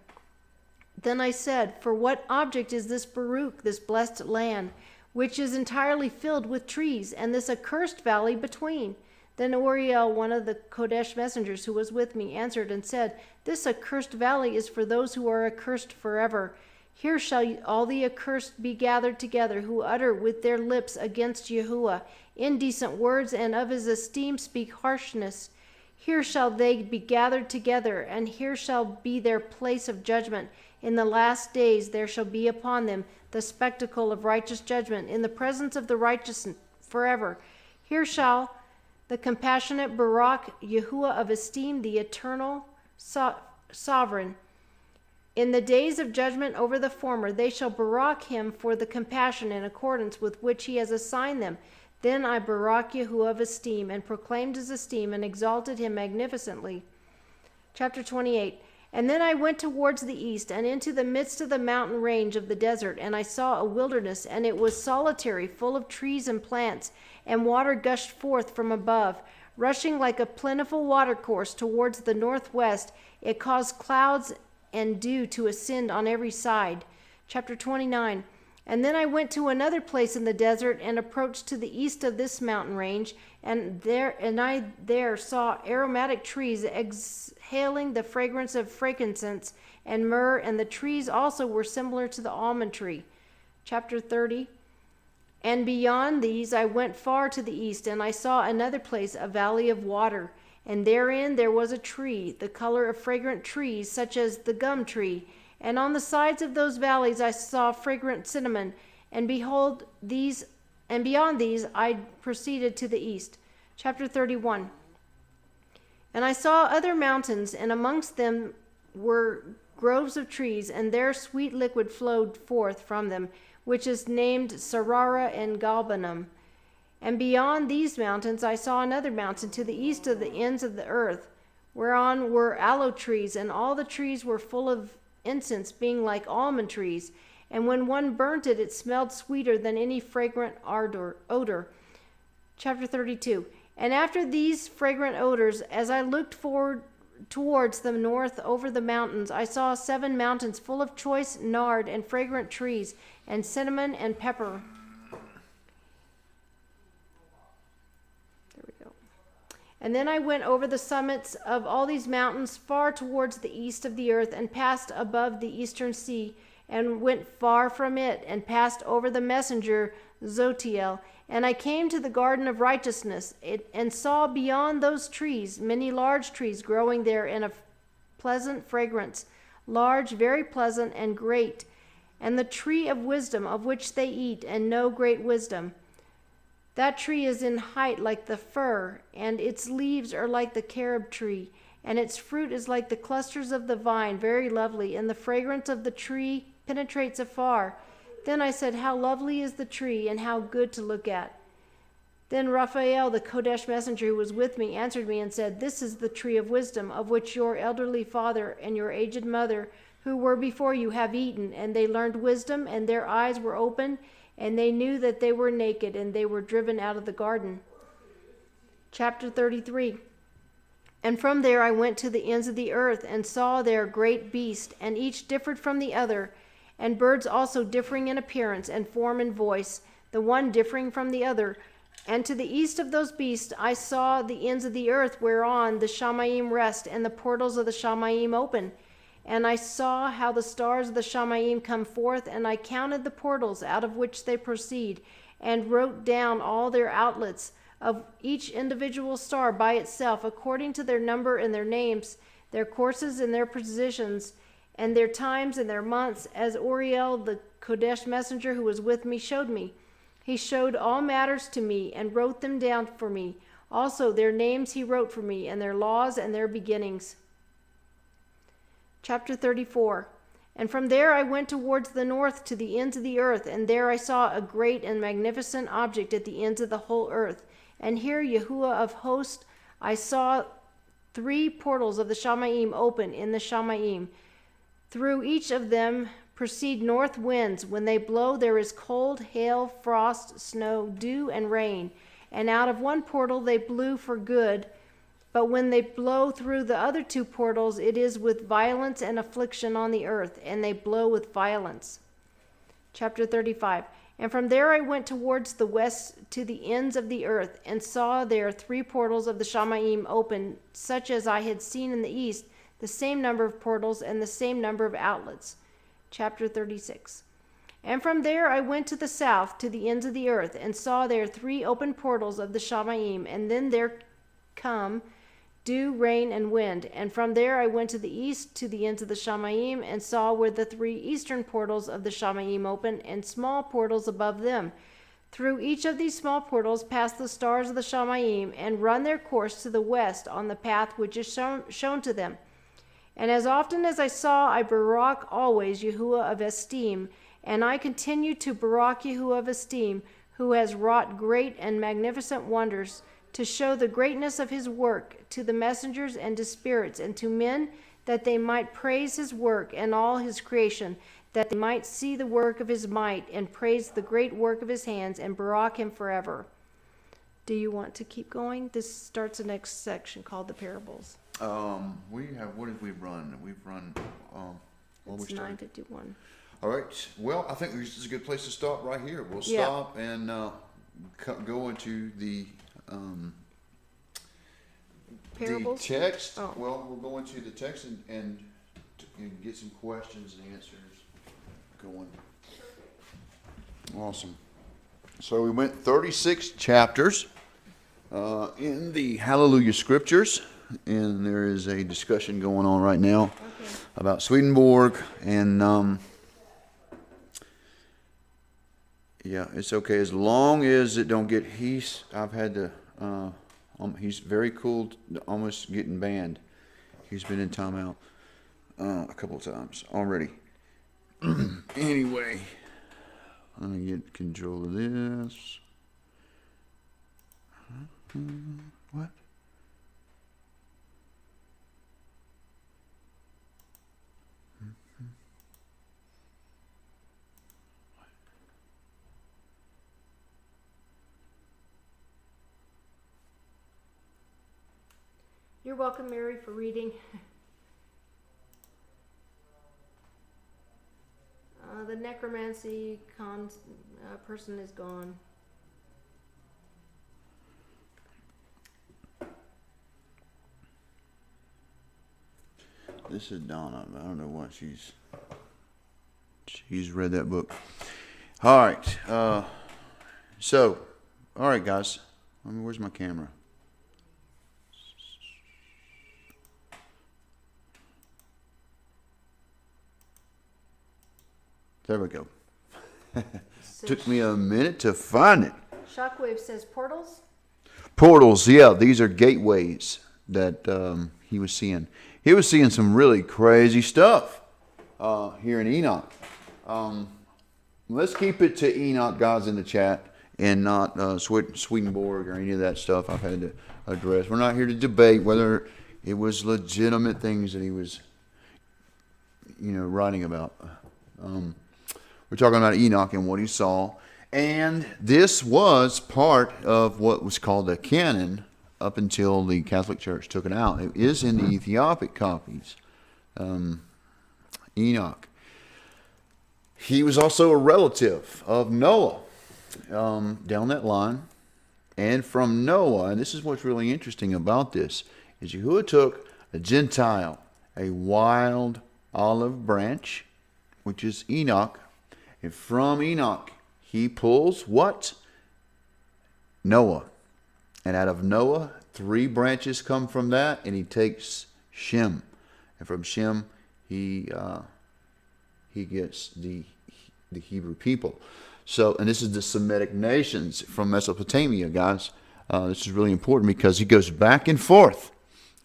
Then I said, for what object is this Baruch, this blessed land, which is entirely filled with trees, and this accursed valley between? Then Uriel, one of the Kodesh messengers who was with me, answered and said, this accursed valley is for those who are accursed forever. Here shall all the accursed be gathered together, who utter with their lips against Yahuwah indecent words, and of his esteem speak harshness. Here shall they be gathered together, and here shall be their place of judgment. In the last days there shall be upon them the spectacle of righteous judgment, in the presence of the righteous forever. Here shall the compassionate Barak, Yahuwah of esteem, the eternal sovereign. In the days of judgment over the former, they shall Barak him for the compassion in accordance with which he has assigned them. Then I Barak Yahuwah of esteem, and proclaimed his esteem, and exalted him magnificently. Chapter 28. And then I went towards the east, and into the midst of the mountain range of the desert, and I saw a wilderness, and it was solitary, full of trees and plants, and water gushed forth from above, rushing like a plentiful watercourse towards the northwest. It caused clouds and dew to ascend on every side. Chapter 29. And then I went to another place in the desert, and approached to the east of this mountain range, and I there saw aromatic trees exhaling the fragrance of frankincense and myrrh, and the trees also were similar to the almond tree. Chapter 30. And beyond these I went far to the east, and I saw another place, a valley of water, and therein there was a tree, the color of fragrant trees, such as the gum tree. And on the sides of those valleys I saw fragrant cinnamon, and behold, these, and beyond these I proceeded to the east. Chapter 31. And I saw other mountains, and amongst them were groves of trees, and there sweet liquid flowed forth from them, which is named Sarara and Galbanum. And beyond these mountains I saw another mountain to the east of the ends of the earth, whereon were aloe trees, and all the trees were full of incense, being like almond trees. And when one burnt it, it smelled sweeter than any fragrant odor. Chapter 32. And after these fragrant odors, as I looked forward towards the north over the mountains, I saw 7 mountains full of choice nard and fragrant trees, and cinnamon and pepper. There we go. And then I went over the summits of all these mountains far towards the east of the earth, and passed above the eastern sea, and went far from it, and passed over the messenger Zotiel. And I came to the garden of righteousness, and saw beyond those trees many large trees growing there in a pleasant fragrance, large, very pleasant, and great, and the tree of wisdom, of which they eat and know great wisdom. That tree is in height like the fir, and its leaves are like the carob tree, and its fruit is like the clusters of the vine, very lovely, and the fragrance of the tree penetrates afar. Then I said, how lovely is the tree, and how good to look at. Then Raphael, the Kodesh messenger who was with me, answered me and said, this is the tree of wisdom, of which your elderly father and your aged mother, who were before you, have eaten, and they learned wisdom, and their eyes were opened, and they knew that they were naked, and they were driven out of the garden. Chapter 33. And from there I went to the ends of the earth, and saw there great beasts, and each differed from the other, and birds also differing in appearance and form and voice, the one differing from the other, And to the east of those beasts I saw the ends of the earth whereon the Shamayim rest, and the portals of the Shamayim open. And I saw how the stars of the Shamayim come forth, and I counted the portals out of which they proceed, and wrote down all their outlets of each individual star by itself, according to their number and their names, their courses and their positions, and their times and their months, as Uriel the Kodesh messenger who was with me showed me. He showed all matters to me and wrote them down for me. Also their names he wrote for me, and their laws and their beginnings. Chapter 34. And from there I went towards the north to the ends of the earth, and there I saw a great and magnificent object at the ends of the whole earth. And here Yahuwah of hosts, I saw 3 portals of the Shamayim open in the Shamayim. Through each of them proceed north winds. When they blow, there is cold, hail, frost, snow, dew, and rain. And out of one portal they blew for good. But when they blow through the other 2 portals, it is with violence and affliction on the earth, and they blow with violence. Chapter 35. And from there I went towards the west to the ends of the earth, and saw there 3 portals of the Shamayim open, such as I had seen in the east, the same number of portals and the same number of outlets. Chapter 36. And from there I went to the south to the ends of the earth, and saw there 3 open portals of the Shamayim, and then there come dew, rain, and wind. And from there I went to the east to the ends of the Shamayim, and saw where the 3 eastern portals of the Shamayim open, and small portals above them. Through each of these small portals pass the stars of the Shamayim, and run their course to the west on the path which is shown to them. And as often as I saw, I barak always Yahuwah of esteem, and I continue to barak Yahuwah of esteem, who has wrought great and magnificent wonders, to show the greatness of his work to the messengers and to spirits and to men, that they might praise his work and all his creation, that they might see the work of his might and praise the great work of his hands, and barak him forever. Do you want to keep going? This starts the next section called the parables. What have we run? We've run, It's 9:51. All right. Well, I think this is a good place to stop right here. We'll Yeah. stop and go into the Parables? the text. Oh. Well, we'll go into the text and get some questions and answers going. Awesome. So we went 36 chapters in the Hallelujah Scriptures, and there is a discussion going on right now about Swedenborg, and yeah, it's okay as long as it don't get. I've had to. He's very cool, almost getting banned. He's been in timeout a couple of times already. Anyway, let me get control of this. What? You're welcome, Mary, for reading. The necromancy person is gone. This is Donna. I don't know what she's read that book. All right. All right, guys. Where's my camera? There we go. Took me a minute to find it. Shockwave says portals. Portals, yeah, these are gateways that he was seeing. He was seeing some really crazy stuff here in Enoch. Let's keep it to Enoch, guys, in the chat, and not Swedenborg or any of that stuff I've had to address. We're not here to debate whether it was legitimate things that he was, writing about. We're talking about Enoch and what he saw. And this was part of what was called a canon up until the Catholic Church took it out. It is in the Ethiopic copies. Enoch. He was also a relative of Noah down that line. And from Noah, and this is what's really interesting about this, is Yahuwah took a Gentile, a wild olive branch, which is Enoch, and from Enoch he pulls what? Noah. And out of Noah, 3 branches come from that, and he takes Shem. And from Shem, he gets the Hebrew people. So, and this is the Semitic nations from Mesopotamia, guys. This is really important because he goes back and forth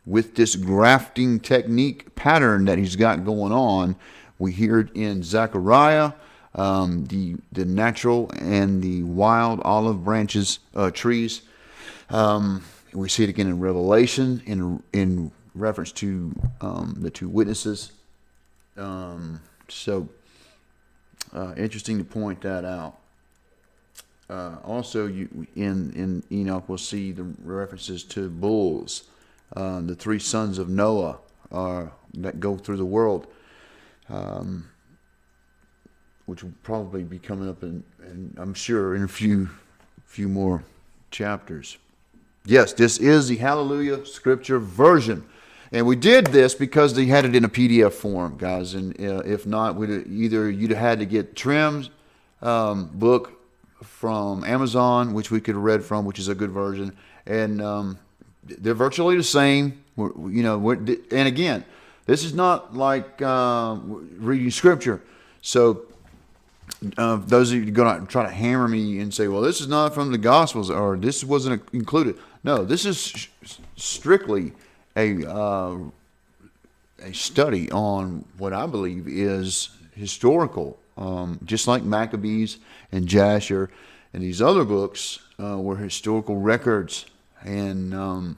with this grafting technique pattern that he's got going on. We hear it in Zechariah, the natural and the wild olive branches, trees. We see it again in Revelation in reference to the 2 witnesses. Interesting to point that out. Also, in Enoch, we'll see the references to bulls, the 3 sons of Noah that go through the world, which will probably be coming up in I'm sure in a few more chapters. Yes, this is the Hallelujah Scripture version. And we did this because they had it in a PDF form, guys. And if not, you'd have had to get Trim's book from Amazon, which we could have read from, which is a good version. And they're virtually the same. And again, this is not like reading Scripture. So those of you going to try to hammer me and say, well, this is not from the Gospels or this wasn't included. No, this is strictly a study on what I believe is historical, just like Maccabees and Jasher and these other books were historical records. And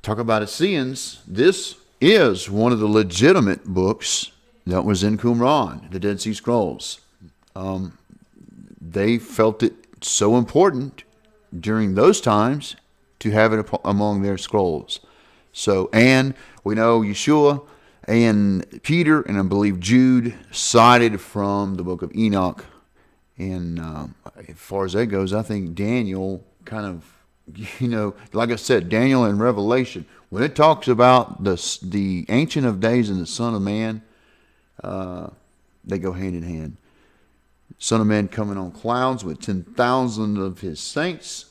talk about Essenes, this is one of the legitimate books that was in Qumran, the Dead Sea Scrolls. They felt it so important during those times to have it among their scrolls. So, and we know Yeshua and Peter, and I believe Jude, cited from the book of Enoch. And as far as that goes, I think Daniel kind of, like I said, Daniel and Revelation, when it talks about the Ancient of Days and the Son of Man, they go hand in hand. Son of Man coming on clouds with 10,000 of his saints.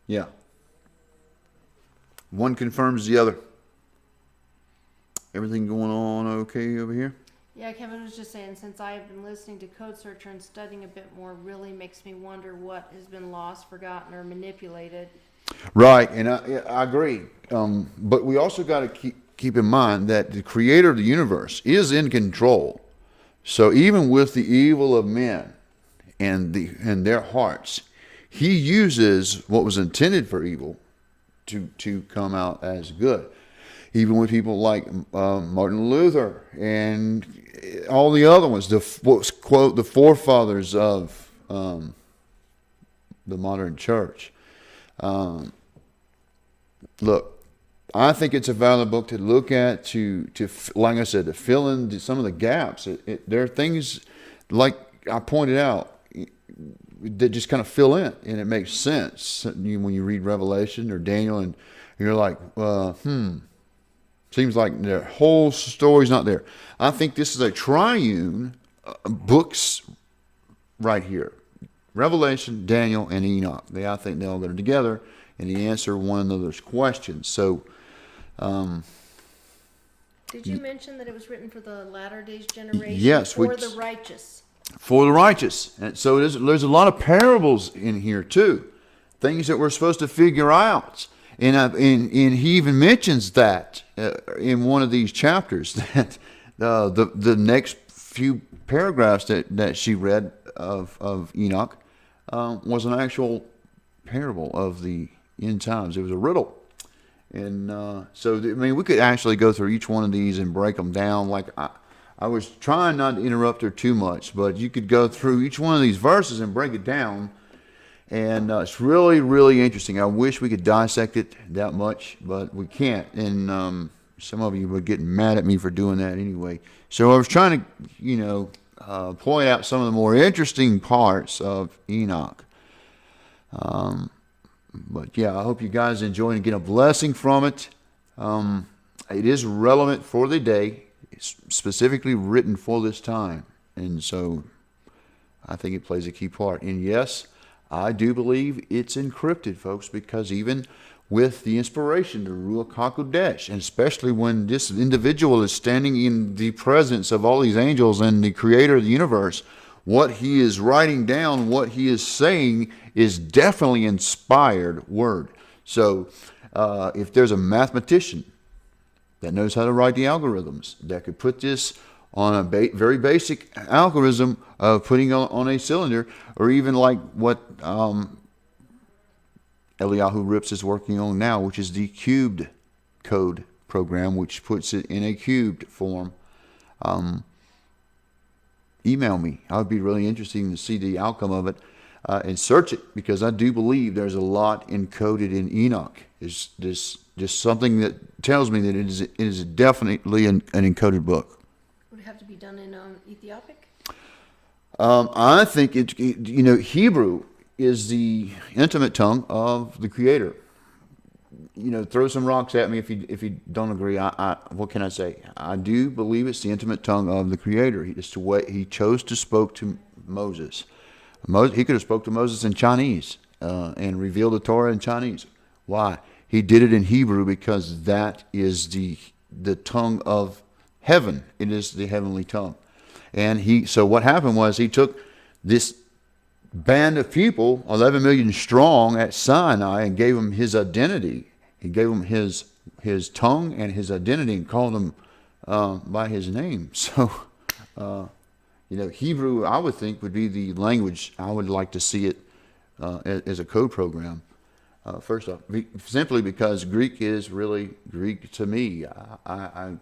Yeah. One confirms the other. Everything going on okay over here? Yeah, Kevin was just saying, since I have been listening to codesearcher and studying a bit more, really makes me wonder what has been lost, forgotten, or manipulated. Right, and I agree. But we also got to keep in mind that the creator of the universe is in control. So even with the evil of men and their hearts, he uses what was intended for evil to come out as good. Even with people like Martin Luther and all the other ones, what's quote the forefathers of the modern church. Look, I think it's a valid book to look at, to like I said, to fill in some of the gaps. There are things, like I pointed out, that just kind of fill in, and it makes sense when you read Revelation or Daniel, and you're like, seems like their whole story's not there. I think this is a triune books right here. Revelation, Daniel, and Enoch. I think they all go together, and they answer one another's questions. So, did you mention that it was written for the latter days generation? Yes, for the righteous. For the righteous. And so there's a lot of parables in here too, things that we're supposed to figure out. And he even mentions that in one of these chapters, that the next few paragraphs that she read of Enoch was an actual parable of the end times. It was a riddle. And so, I mean, we could actually go through each one of these and break them down. Like I was trying not to interrupt her too much, but you could go through each one of these verses and break it down. And it's really, really interesting. I wish we could dissect it that much, but we can't. And some of you were getting mad at me for doing that anyway. So I was trying to, point out some of the more interesting parts of Enoch. But yeah, I hope you guys enjoy and get a blessing from it. It is relevant for the day. It's specifically written for this time. And so I think it plays a key part. And yes, I do believe it's encrypted, folks, because even with the inspiration, the Ruach HaKodesh, and especially when this individual is standing in the presence of all these angels and the creator of the universe, what he is writing down, what he is saying is definitely inspired word. So if there's a mathematician that knows how to write the algorithms, that could put this on a very basic algorithm of putting on a cylinder, or even like what Eliyahu Rips is working on now, which is the cubed code program, which puts it in a cubed form. Email me. I would be really interested to see the outcome of it and search it, because I do believe there's a lot encoded in Enoch. It's just something that tells me that it is definitely an encoded book. Would it have to be done in Ethiopic? I think Hebrew is the intimate tongue of the Creator. Throw some rocks at me if you don't agree. What can I say? I do believe it's the intimate tongue of the Creator. It's the way he chose to spoke to Moses. He could have spoke to Moses in Chinese and revealed the Torah in Chinese. Why? He did it in Hebrew because that is the tongue of heaven. It is the heavenly tongue. And so what happened was he took this band of people, 11 million strong at Sinai, and gave them his identity. He gave them his tongue and his identity and called them by his name. So, Hebrew, I would think, would be the language I would like to see it as a code program. First off, simply because Greek is really Greek to me. I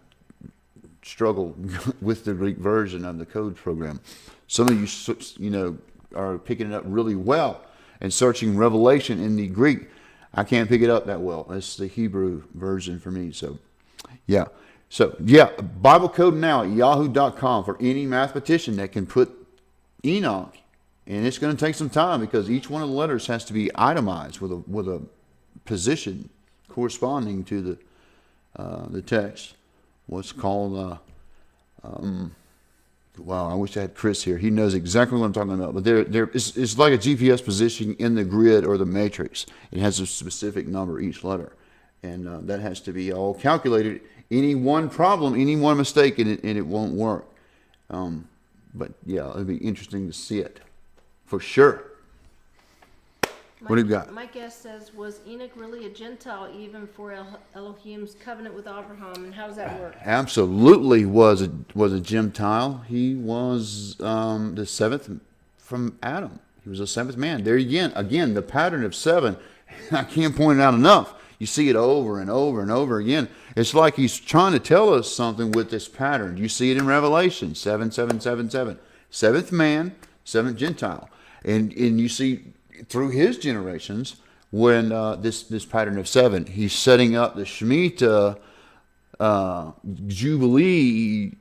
struggle with the Greek version of the code program. Some of you, are picking it up really well and searching Revelation in the Greek. I can't pick it up that well. That's the Hebrew version for me. So, yeah. Bible code now at yahoo.com for any mathematician that can put Enoch. And it's going to take some time because each one of the letters has to be itemized with a position corresponding to the text. What's called wow, I wish I had Chris here. He knows exactly what I'm talking about. But it's like a GPS position in the grid or the matrix. It has a specific number each letter, and that has to be all calculated. Any one problem, any one mistake, and it won't work. But yeah, it'd be interesting to see it for sure. What do you got? My guess says, was Enoch really a Gentile even for Elohim's covenant with Abraham, and how does that work? Absolutely was a Gentile. He was the seventh from Adam. He was the seventh man. There again, the pattern of seven. I can't point it out enough. You see it over and over and over again. It's like he's trying to tell us something with this pattern. You see it in Revelation 7, 7, 7, 7. Seventh man, seventh Gentile, and you see through his generations, when this pattern of seven, he's setting up the Shemitah Jubilee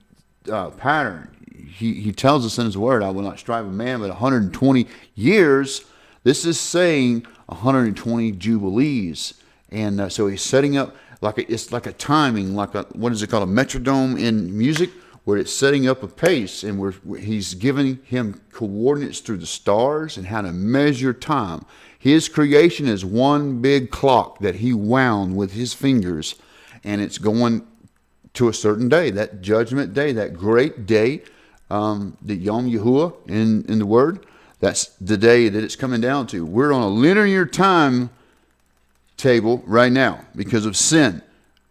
pattern. He tells us in his word, I will not strive with man, but 120 years. This is saying 120 Jubilees. And so he's setting up, it's like a timing, what is it called, a metronome in music, where it's setting up a pace, and he's giving him coordinates through the stars and how to measure time. His creation is one big clock that he wound with his fingers, and it's going to a certain day, that judgment day, that great day, the Yom Yahuwah in the Word. That's the day that it's coming down to. We're on a linear time table right now because of sin.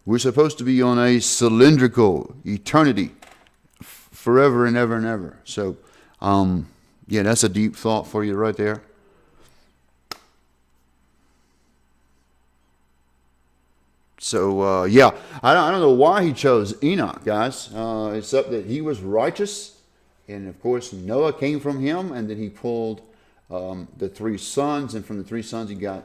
We're supposed to be on a cylindrical eternity, forever and ever and ever. So, that's a deep thought for you right there. So, I don't know why he chose Enoch, guys. Except that he was righteous, and of course Noah came from him, and then he pulled the three sons, and from the three sons he got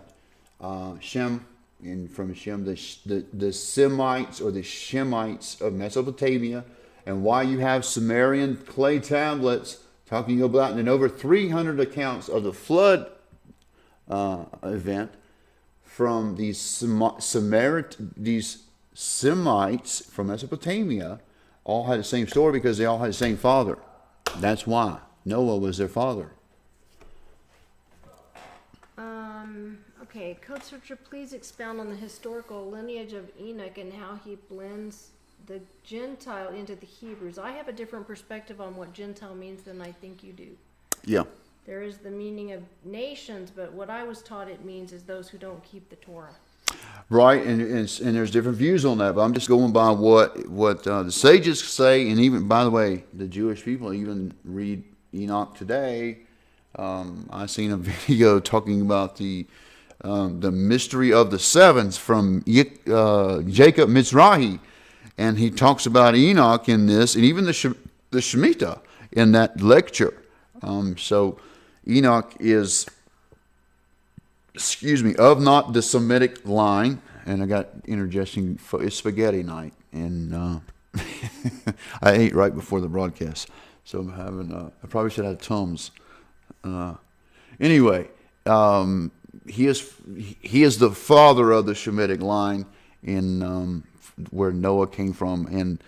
Shem, and from Shem the Semites or the Shemites of Mesopotamia. And why you have Sumerian clay tablets talking about, and over 300 accounts of the flood event from these Semites from Mesopotamia all had the same story because they all had the same father. That's why Noah was their father. Okay, codesearcher, please expound on the historical lineage of Enoch and how he blends the Gentile into the Hebrews. I have a different perspective on what Gentile means than I think you do. Yeah. There is the meaning of nations, but what I was taught it means is those who don't keep the Torah. Right, and there's different views on that, but I'm just going by what the sages say, and even, by the way, the Jewish people even read Enoch today. I seen a video talking about the mystery of the sevens from Jacob Mizrahi, and he talks about Enoch in this, and even the Shemitah in that lecture. So Enoch is, of not the Semitic line, and I got interjecting. It's spaghetti night, and I ate right before the broadcast, so I'm having. I probably should have Tums. Anyway, he is the father of the Shemitic line in where Noah came from, and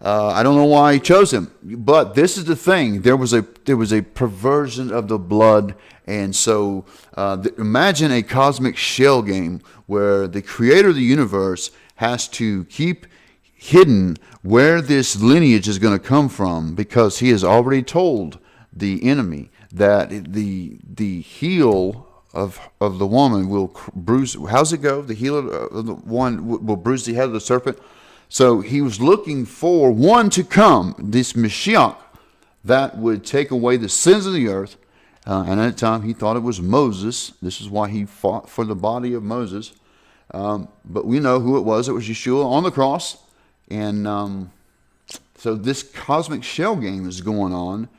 I don't know why he chose him, but this is the thing: there was a perversion of the blood, and so imagine a cosmic shell game where the Creator of the universe has to keep hidden where this lineage is going to come from, because he has already told the enemy that the heel of the woman will bruise. How's it go? The heel of the one will bruise the head of the serpent. So he was looking for one to come, this Mashiach, that would take away the sins of the earth. And at the time he thought it was Moses. This is why he fought for the body of Moses. But we know who it was. It was Yeshua on the cross. And so this cosmic shell game is going on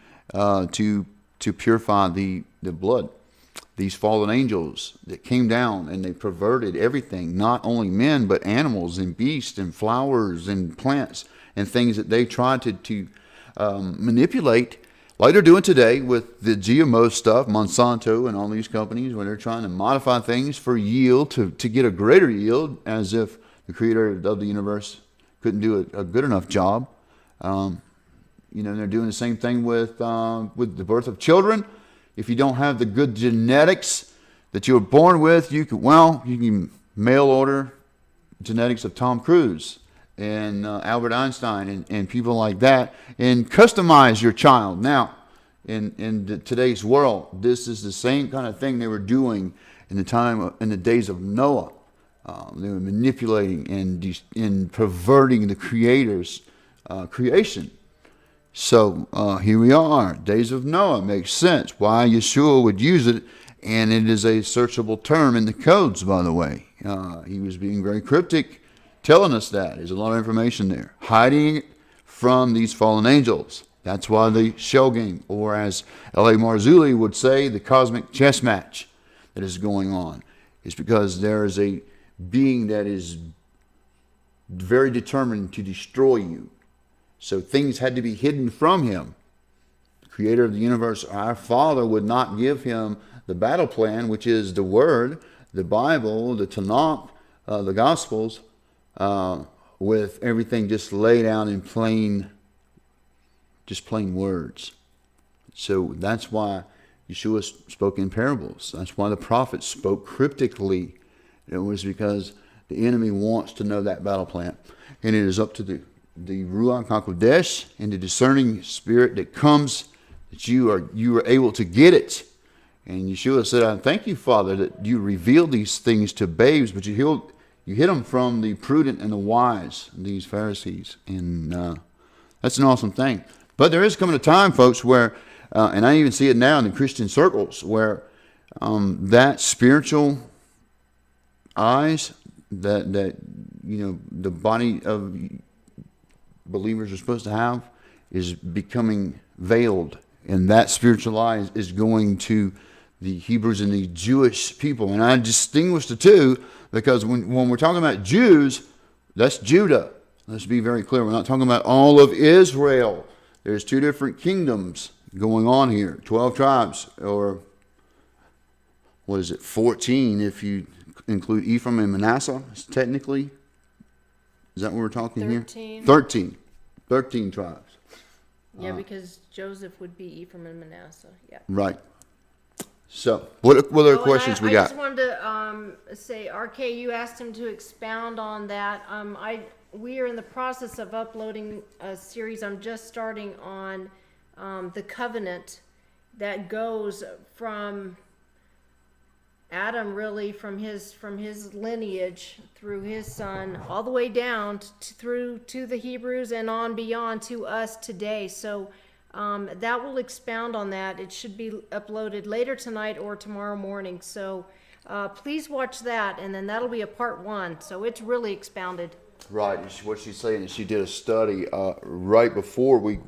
to purify the blood. These fallen angels that came down and they perverted everything, not only men, but animals and beasts and flowers and plants and things that they tried to manipulate, like they're doing today with the GMO stuff, Monsanto and all these companies, where they're trying to modify things for yield to get a greater yield, as if the Creator of the universe couldn't do a good enough job. They're doing the same thing with the birth of children. If you don't have the good genetics that you were born with, you can mail order genetics of Tom Cruise and Albert Einstein and people like that, and customize your child. Now, in today's world, this is the same kind of thing they were doing in the days of Noah. They were manipulating and perverting the Creator's creation. So here we are, days of Noah. Makes sense why Yeshua would use it, and it is a searchable term in the codes, by the way. He was being very cryptic, telling us that. There's a lot of information there, hiding it from these fallen angels. That's why the shell game, or as L.A. Marzulli would say, the cosmic chess match that is going on, is because there is a being that is very determined to destroy you. So things had to be hidden from him. The Creator of the universe, our Father, would not give him the battle plan, which is the Word, the Bible, the Tanakh, the Gospels, with everything just laid out in plain words. So that's why Yeshua spoke in parables. That's why the prophets spoke cryptically. It was because the enemy wants to know that battle plan. And it is up to the Ruach HaKodesh and the discerning spirit that comes, that you are able to get it. And Yeshua said, I thank you, Father, that you reveal these things to babes, but you hid them from the prudent and the wise, these Pharisees. And that's an awesome thing. But there is coming a time, folks, where, and I even see it now in the Christian circles, where that spiritual eyes that the body of believers are supposed to have is becoming veiled, and that spiritual eye is going to the Hebrews and the Jewish people. And I distinguish the two, because when we're talking about Jews, that's Judah. Let's be very clear. We're not talking about all of Israel. There's two different kingdoms going on here, 12 tribes, or what is it, 14 if you include Ephraim and Manasseh, technically. Is that what we're talking 13. here? 13. 13 tribes. Yeah, because Joseph would be Ephraim and Manasseh. Yeah. Right. So, what other questions we I got? just wanted to say, RK, you asked him to expound on that. We are in the process of uploading a series. I'm just starting on the covenant that goes from Adam, really, from his lineage through his son, all the way down through to the Hebrews and on beyond to us today. So that will expound on that. It should be uploaded later tonight or tomorrow morning. So please watch that, and then that'll be a part 1. So it's really expounded. Right. What she's saying is she did a study right before we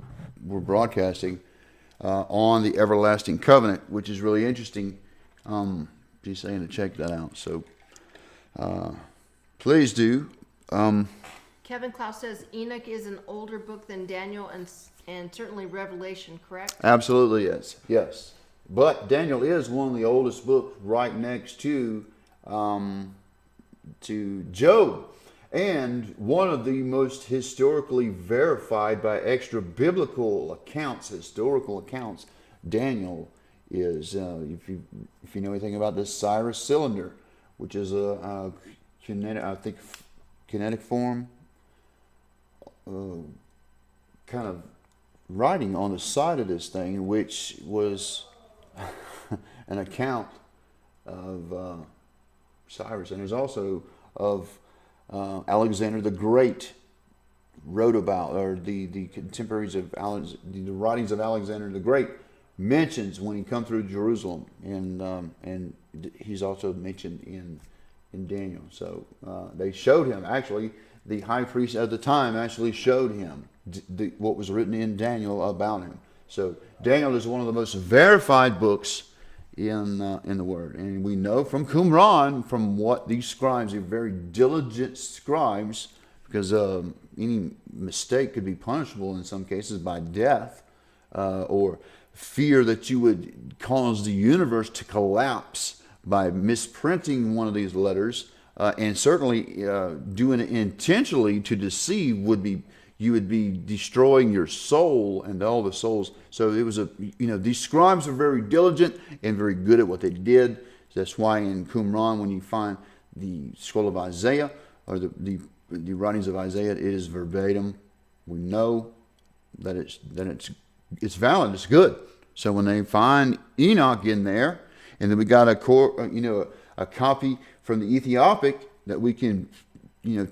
were broadcasting on the everlasting covenant, which is really interesting. She's saying to check that out. So please do. Kevin Klaus says Enoch is an older book than Daniel and certainly Revelation, correct? Absolutely is. Yes. But Daniel is one of the oldest books, right next to Job. And one of the most historically verified by extra biblical accounts, historical accounts, Daniel is, if you know anything about this Cyrus cylinder, which is a kinetic form, kind of writing on the side of this thing, which was an account of Cyrus, and there's also of Alexander the Great wrote about, or the contemporaries of the writings of Alexander the Great mentions when he come through Jerusalem, and he's also mentioned in Daniel. So they showed him, actually, the high priest at the time actually showed him what was written in Daniel about him. So Daniel is one of the most verified books in the Word, and we know from Qumran, from what these scribes are very diligent scribes, because any mistake could be punishable in some cases by death, or fear that you would cause the universe to collapse by misprinting one of these letters, and certainly doing it intentionally to deceive you would be destroying your soul and all the souls. So it was these scribes are very diligent and very good at what they did. That's why in Qumran, when you find the scroll of Isaiah or the writings of Isaiah, it is verbatim. We know that it's valid. It's good. So when they find Enoch in there, and then we got a copy from the Ethiopic that we can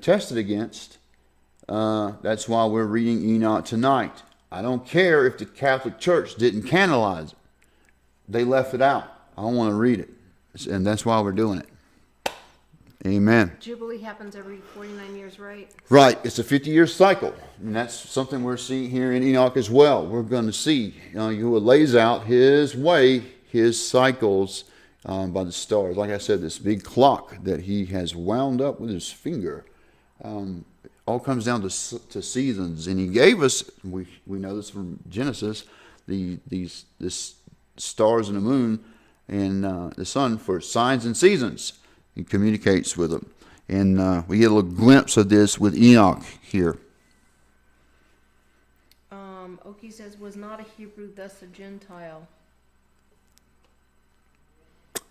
test it against. That's why we're reading Enoch tonight. I don't care if the Catholic Church didn't canonize it. They left it out. I don't want to read it. And that's why we're doing it. Amen. Jubilee happens every 49 years, right? Right. It's a 50-year cycle. And that's something we're seeing here in Enoch as well. We're going to see. He lays out his way, his cycles by the stars. Like I said, this big clock that he has wound up with his finger. All comes down to seasons, and he gave us. We know this from Genesis, this stars and the moon and the sun for signs and seasons. He communicates with them, and we get a little glimpse of this with Enoch here. Oki says, "Was not a Hebrew thus a Gentile?"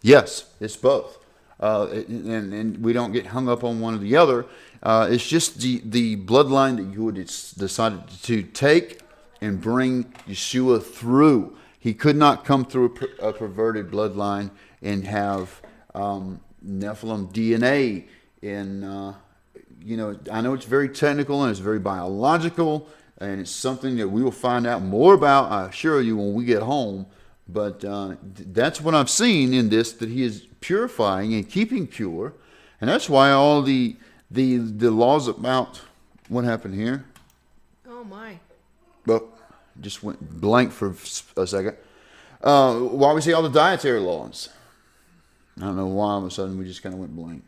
Yes, it's both. And we don't get hung up on one or the other. It's just the bloodline that you would decided to take and bring Yeshua through. He could not come through a perverted bloodline and have Nephilim DNA. And I know it's very technical and it's very biological, and it's something that we will find out more about, I assure you, when we get home. But that's what I've seen in this, that he is purifying and keeping pure. And that's why all the laws about what happened here. Oh, my. But just went blank for a second. Why we see all the dietary laws. I don't know why all of a sudden we just kind of went blank.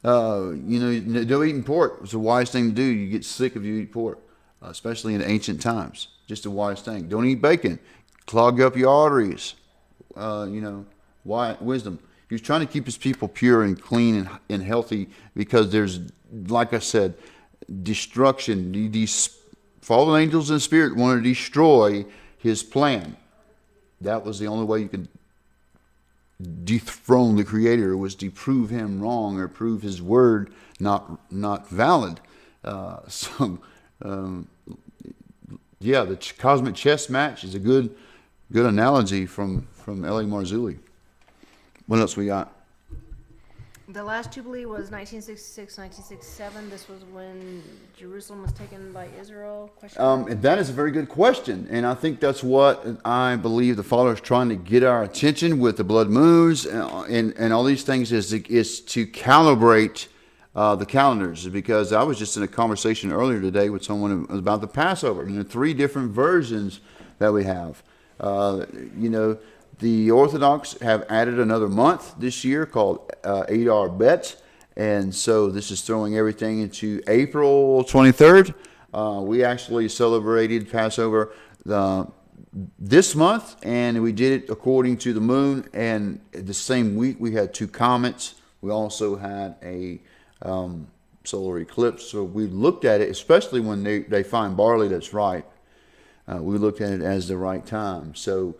No eating pork was a wise thing to do. You get sick if you eat pork, especially in ancient times. Just a wise thing. Don't eat bacon. Clog up your arteries. wisdom. He was trying to keep his people pure and clean and healthy, because there's, like I said, destruction. These fallen angels in spirit wanted to destroy his plan. That was the only way you could dethrone the Creator, was to prove him wrong or prove his word not valid. The cosmic chess match is a good analogy from L.A. Marzulli. What else we got? The last Jubilee was 1966, 1967. This was when Jerusalem was taken by Israel? And that is a very good question. And I think that's what I believe the Father is trying to get our attention with the blood moons and all these things, is to calibrate the calendars. Because I was just in a conversation earlier today with someone about the Passover and the 3 different versions that we have. The Orthodox have added another month this year called Adar Bet, and so this is throwing everything into April 23rd. We actually celebrated Passover this month, and we did it according to the moon, and the same week we had 2 comets. We also had a solar eclipse, so we looked at it, especially when they find barley that's ripe. We looked at it as the right time. So,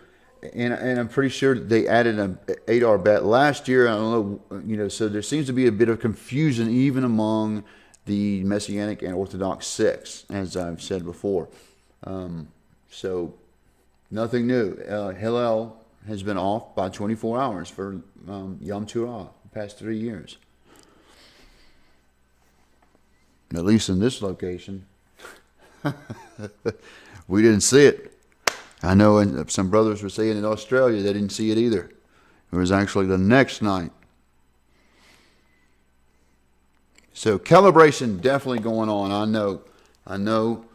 and I'm pretty sure they added an Adar Bet last year. I don't know, so there seems to be a bit of confusion even among the Messianic and Orthodox sects, as I've said before. So, nothing new. Hillel has been off by 24 hours for Yom Teruah the past 3 years. At least in this location. We didn't see it. I know some brothers were saying in Australia they didn't see it either. It was actually the next night. So calibration definitely going on. I know.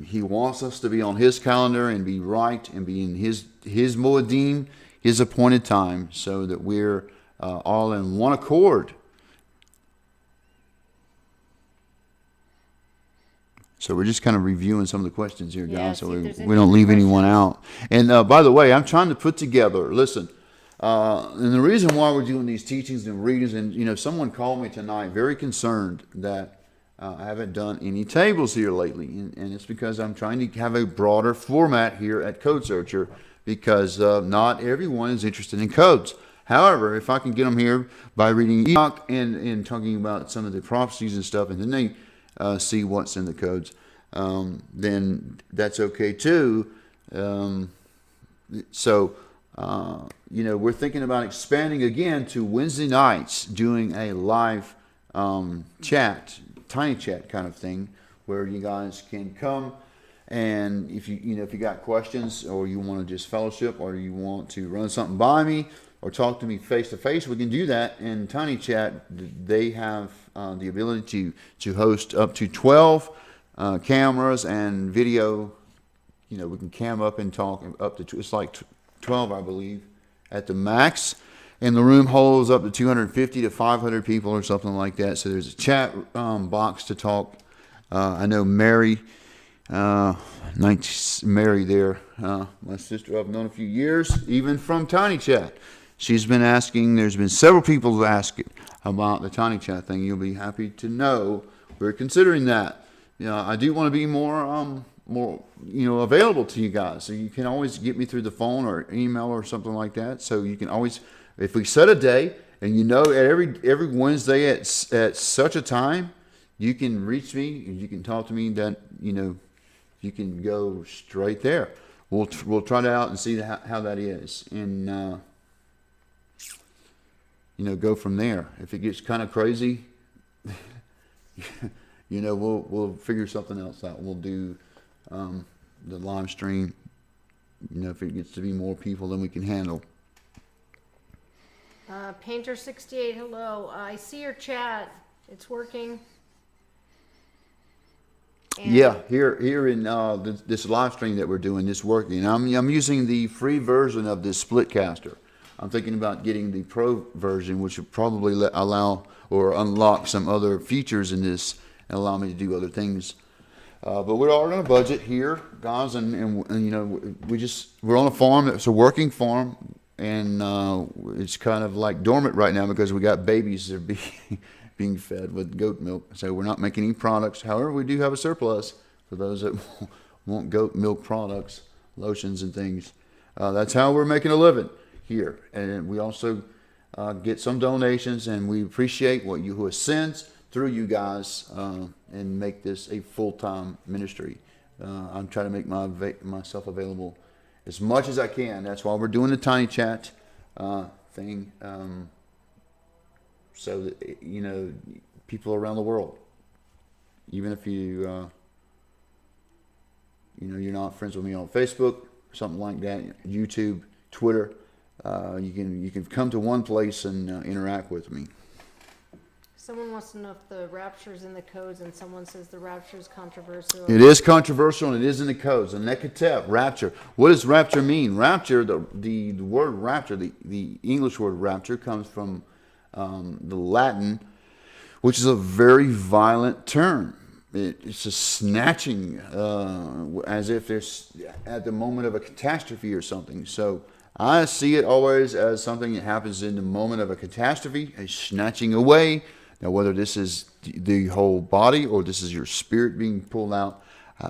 He wants us to be on his calendar and be right and be in his Moedim, his appointed time, so that we're all in one accord. So we're just kind of reviewing some of the questions here, guys, so we don't leave anyone out. And by the way, I'm trying to put together, listen, and the reason why we're doing these teachings and readings, and someone called me tonight very concerned that I haven't done any tables here lately, and it's because I'm trying to have a broader format here at Codesearcher, because not everyone is interested in codes. However, if I can get them here by reading Enoch and talking about some of the prophecies and stuff, and then they see what's in the codes, then that's okay too. So we're thinking about expanding again to Wednesday nights, doing a live chat, tiny chat kind of thing, where you guys can come, and if you got questions, or you want to just fellowship, or you want to run something by me, or talk to me face to face, we can do that in Tiny Chat. They have the ability to host up to 12 cameras and video. We can cam up and talk up to, it's like 12, I believe, at the max. And the room holds up to 250 to 500 people or something like that. So there's a chat box to talk. I know Mary, Mary there, my sister I've known a few years, even from Tiny Chat. She's been asking, there's been several people who ask about the Tiny Chat thing. You'll be happy to know we're considering that. I do want to be more available to you guys. So you can always get me through the phone or email or something like that. So you can always, if we set a day, and every Wednesday at such a time, you can reach me and you can talk to me. That you can go straight there. We'll try that out and see how that is, and go from there. If it gets kind of crazy, we'll figure something else out. We'll do the live stream. If it gets to be more people than we can handle. Painter68, hello. I see your chat. It's working. And yeah, here in this live stream that we're doing, this working. I'm using the free version of this Splitcaster. I'm thinking about getting the pro version, which would probably allow or unlock some other features in this and allow me to do other things But we're all on a budget here, guys, and you know, we're on a farm. It's a working farm, and it's kind of like dormant right now because we got babies that are being fed with goat milk. So we're not making any products. However, we do have a surplus for those that want goat milk products, lotions and things. That's how we're making a living here, and we also get some donations, and we appreciate what you who sends through you guys, and make this a full-time ministry. I'm trying to make myself available as much as I can. That's why we're doing the tiny chat thing, so that, you know, people around the world, even if you you're not friends with me on Facebook, something like that, YouTube, Twitter, you can come to one place and interact with me. Someone wants to know if the rapture is in the codes, and someone says the rapture is controversial. It is controversial, and it is in the codes. The nekatef, rapture. What does rapture mean? Rapture, the word rapture, the English word rapture comes from the Latin, which is a very violent term. It's a snatching, as if there's at the moment of a catastrophe or something. So I see it always as something that happens in the moment of a catastrophe, a snatching away. Now, whether this is the whole body or this is your spirit being pulled out,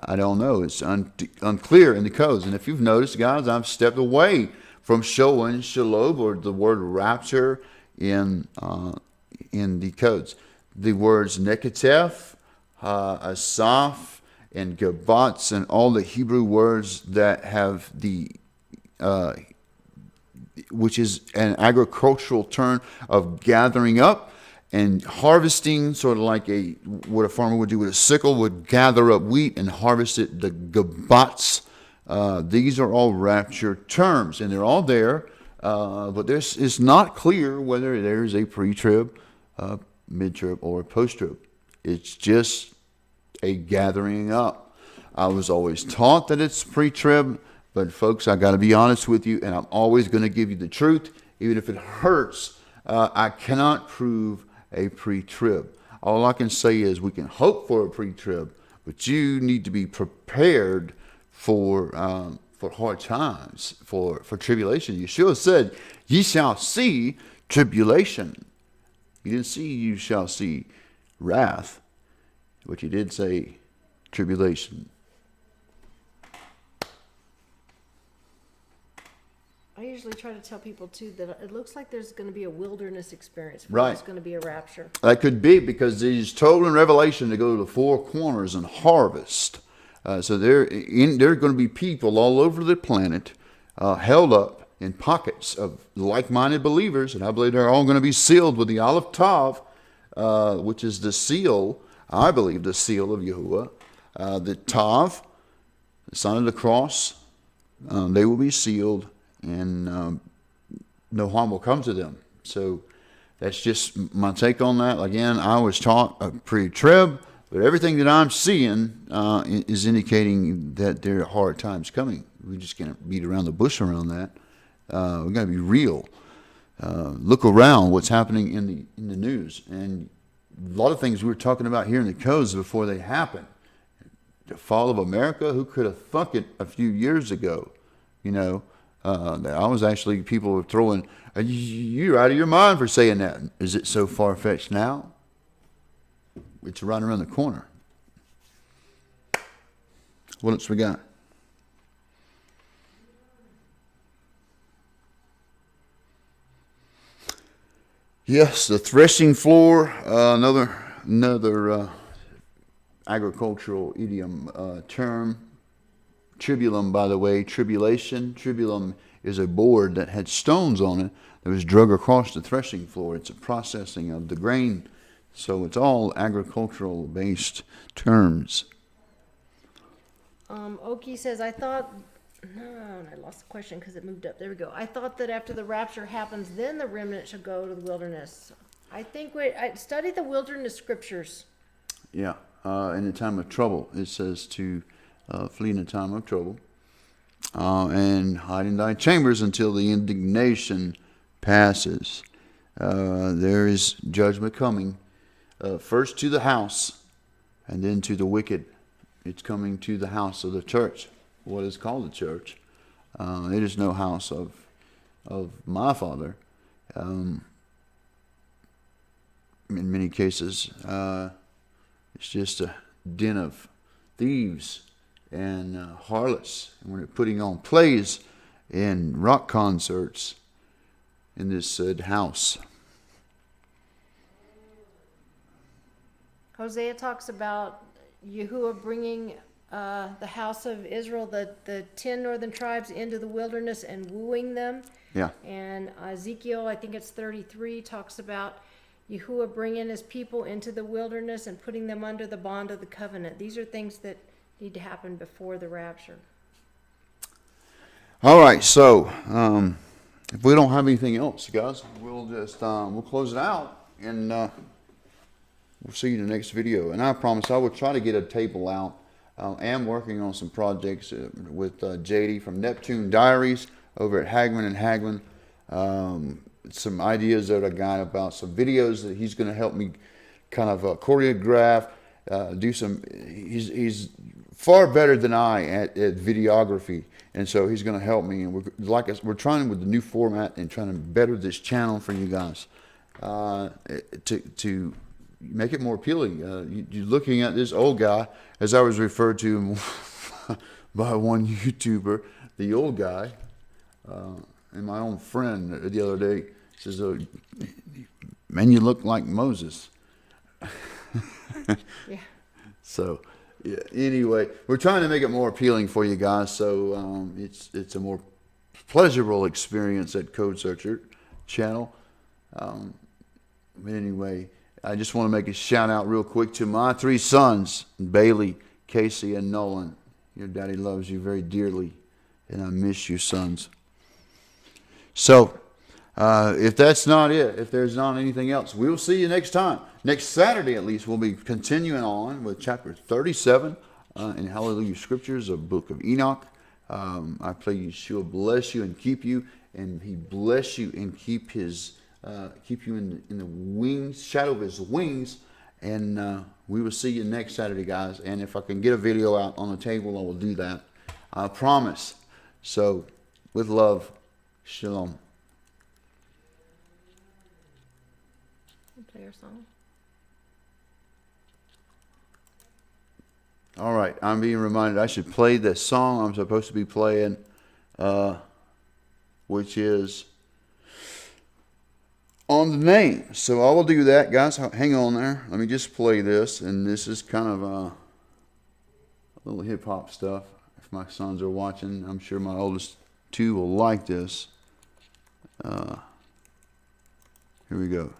I don't know. It's unclear in the codes. And if you've noticed, guys, I've stepped away from showing shalom or the word rapture in the codes. The words nekatef, asaf, and gabatz, and all the Hebrew words that have which is an agricultural term of gathering up and harvesting, sort of like what a farmer would do with a sickle, would gather up wheat and harvest it, the gabatz. These are all rapture terms, and they're all there, but it's not clear whether there's a pre-trib, mid-trib, or post-trib. It's just a gathering up. I was always taught that it's pre-trib, but folks, I got to be honest with you, and I'm always going to give you the truth, even if it hurts. I cannot prove a pre-trib. All I can say is we can hope for a pre-trib, but you need to be prepared for hard times, for tribulation. Yeshua said, "Ye shall see tribulation." You didn't see "you shall see wrath," but you did say tribulation. I usually try to tell people too that it looks like there's going to be a wilderness experience. Right. It's going to be a rapture. That could be because he's told in Revelation to go to the four corners and harvest. So there are going to be people all over the planet held up in pockets of like-minded believers, and I believe they're all going to be sealed with the Aleph Tav, which is the seal, I believe, the seal of Yahuwah. The Tav, the sign of the cross, they will be sealed, and no harm will come to them. So that's just my take on that. Again, I was taught a pre-trib, but everything that I'm seeing is indicating that there are hard times coming. We just can't beat around the bush around that. We've got to be real. Look around what's happening in the news, and a lot of things we were talking about here in the codes before they happen. The fall of America, who could have thunk it a few years ago? You know, I was actually, people were throwing, "You're out of your mind for saying that." Is it so far-fetched now? It's right around the corner. What else we got? Yes, the threshing floor, another agricultural idiom term. Tribulum, by the way, tribulation. Tribulum is a board that had stones on it that was drug across the threshing floor. It's a processing of the grain. So it's all agricultural-based terms. Oki says, I thought, no, I lost the question because it moved up. There we go. I thought that after the rapture happens, then the remnant should go to the wilderness. I think I studied the wilderness scriptures. Yeah, in the time of trouble, it says to flee in the time of trouble and hide in thy chambers until the indignation passes. There is judgment coming, first to the house and then to the wicked it's coming to the house of the church, what is called the church. It is no house of my Father. In many cases, it's just a den of thieves and harlots. And we're putting on plays and rock concerts in this said house. Hosea talks about Yahuwah bringing the house of Israel, the 10 northern tribes, into the wilderness and wooing them. Yeah. And Ezekiel, I think it's 33, talks about Yahuwah bringing his people into the wilderness and putting them under the bond of the covenant. These are things that need to happen before the rapture. All right, so if we don't have anything else, guys, we'll just we'll close it out, and we'll see you in the next video. And I promise I will try to get a table out. I am working on some projects with JD from Neptune Diaries over at Hagman and Hagman. Some ideas that I got about some videos that he's going to help me kind of choreograph, do some. He's far better than I at videography, and so he's going to help me. And we're trying with the new format and trying to better this channel for you guys to make it more appealing. You're looking at this old guy, as I was referred to by one YouTuber, the old guy. And my own friend the other day says, "Man, you look like Moses." Yeah. So, yeah. Anyway, we're trying to make it more appealing for you guys, so it's a more pleasurable experience at codesearcher channel. But anyway, I just want to make a shout out real quick to my 3 sons, Bailey, Casey, and Nolan. Your daddy loves you very dearly, and I miss you, sons. So, if that's not it, if there's not anything else, we'll see you next time. Next Saturday, at least, we'll be continuing on with chapter 37 in Hallelujah Scriptures, a book of Enoch. I pray Yeshua bless you and keep you, and he bless you and keep you in the wings, shadow of his wings. And we will see you next Saturday, guys. And if I can get a video out on the table, I will do that. I promise. So, with love, shalom. Play our song. All right, I'm being reminded I should play the song I'm supposed to be playing, which is on the name. So I will do that, guys. Hang on there. Let me just play this, and this is kind of a little hip-hop stuff. If my sons are watching, I'm sure my oldest 2 will like this. Here we go.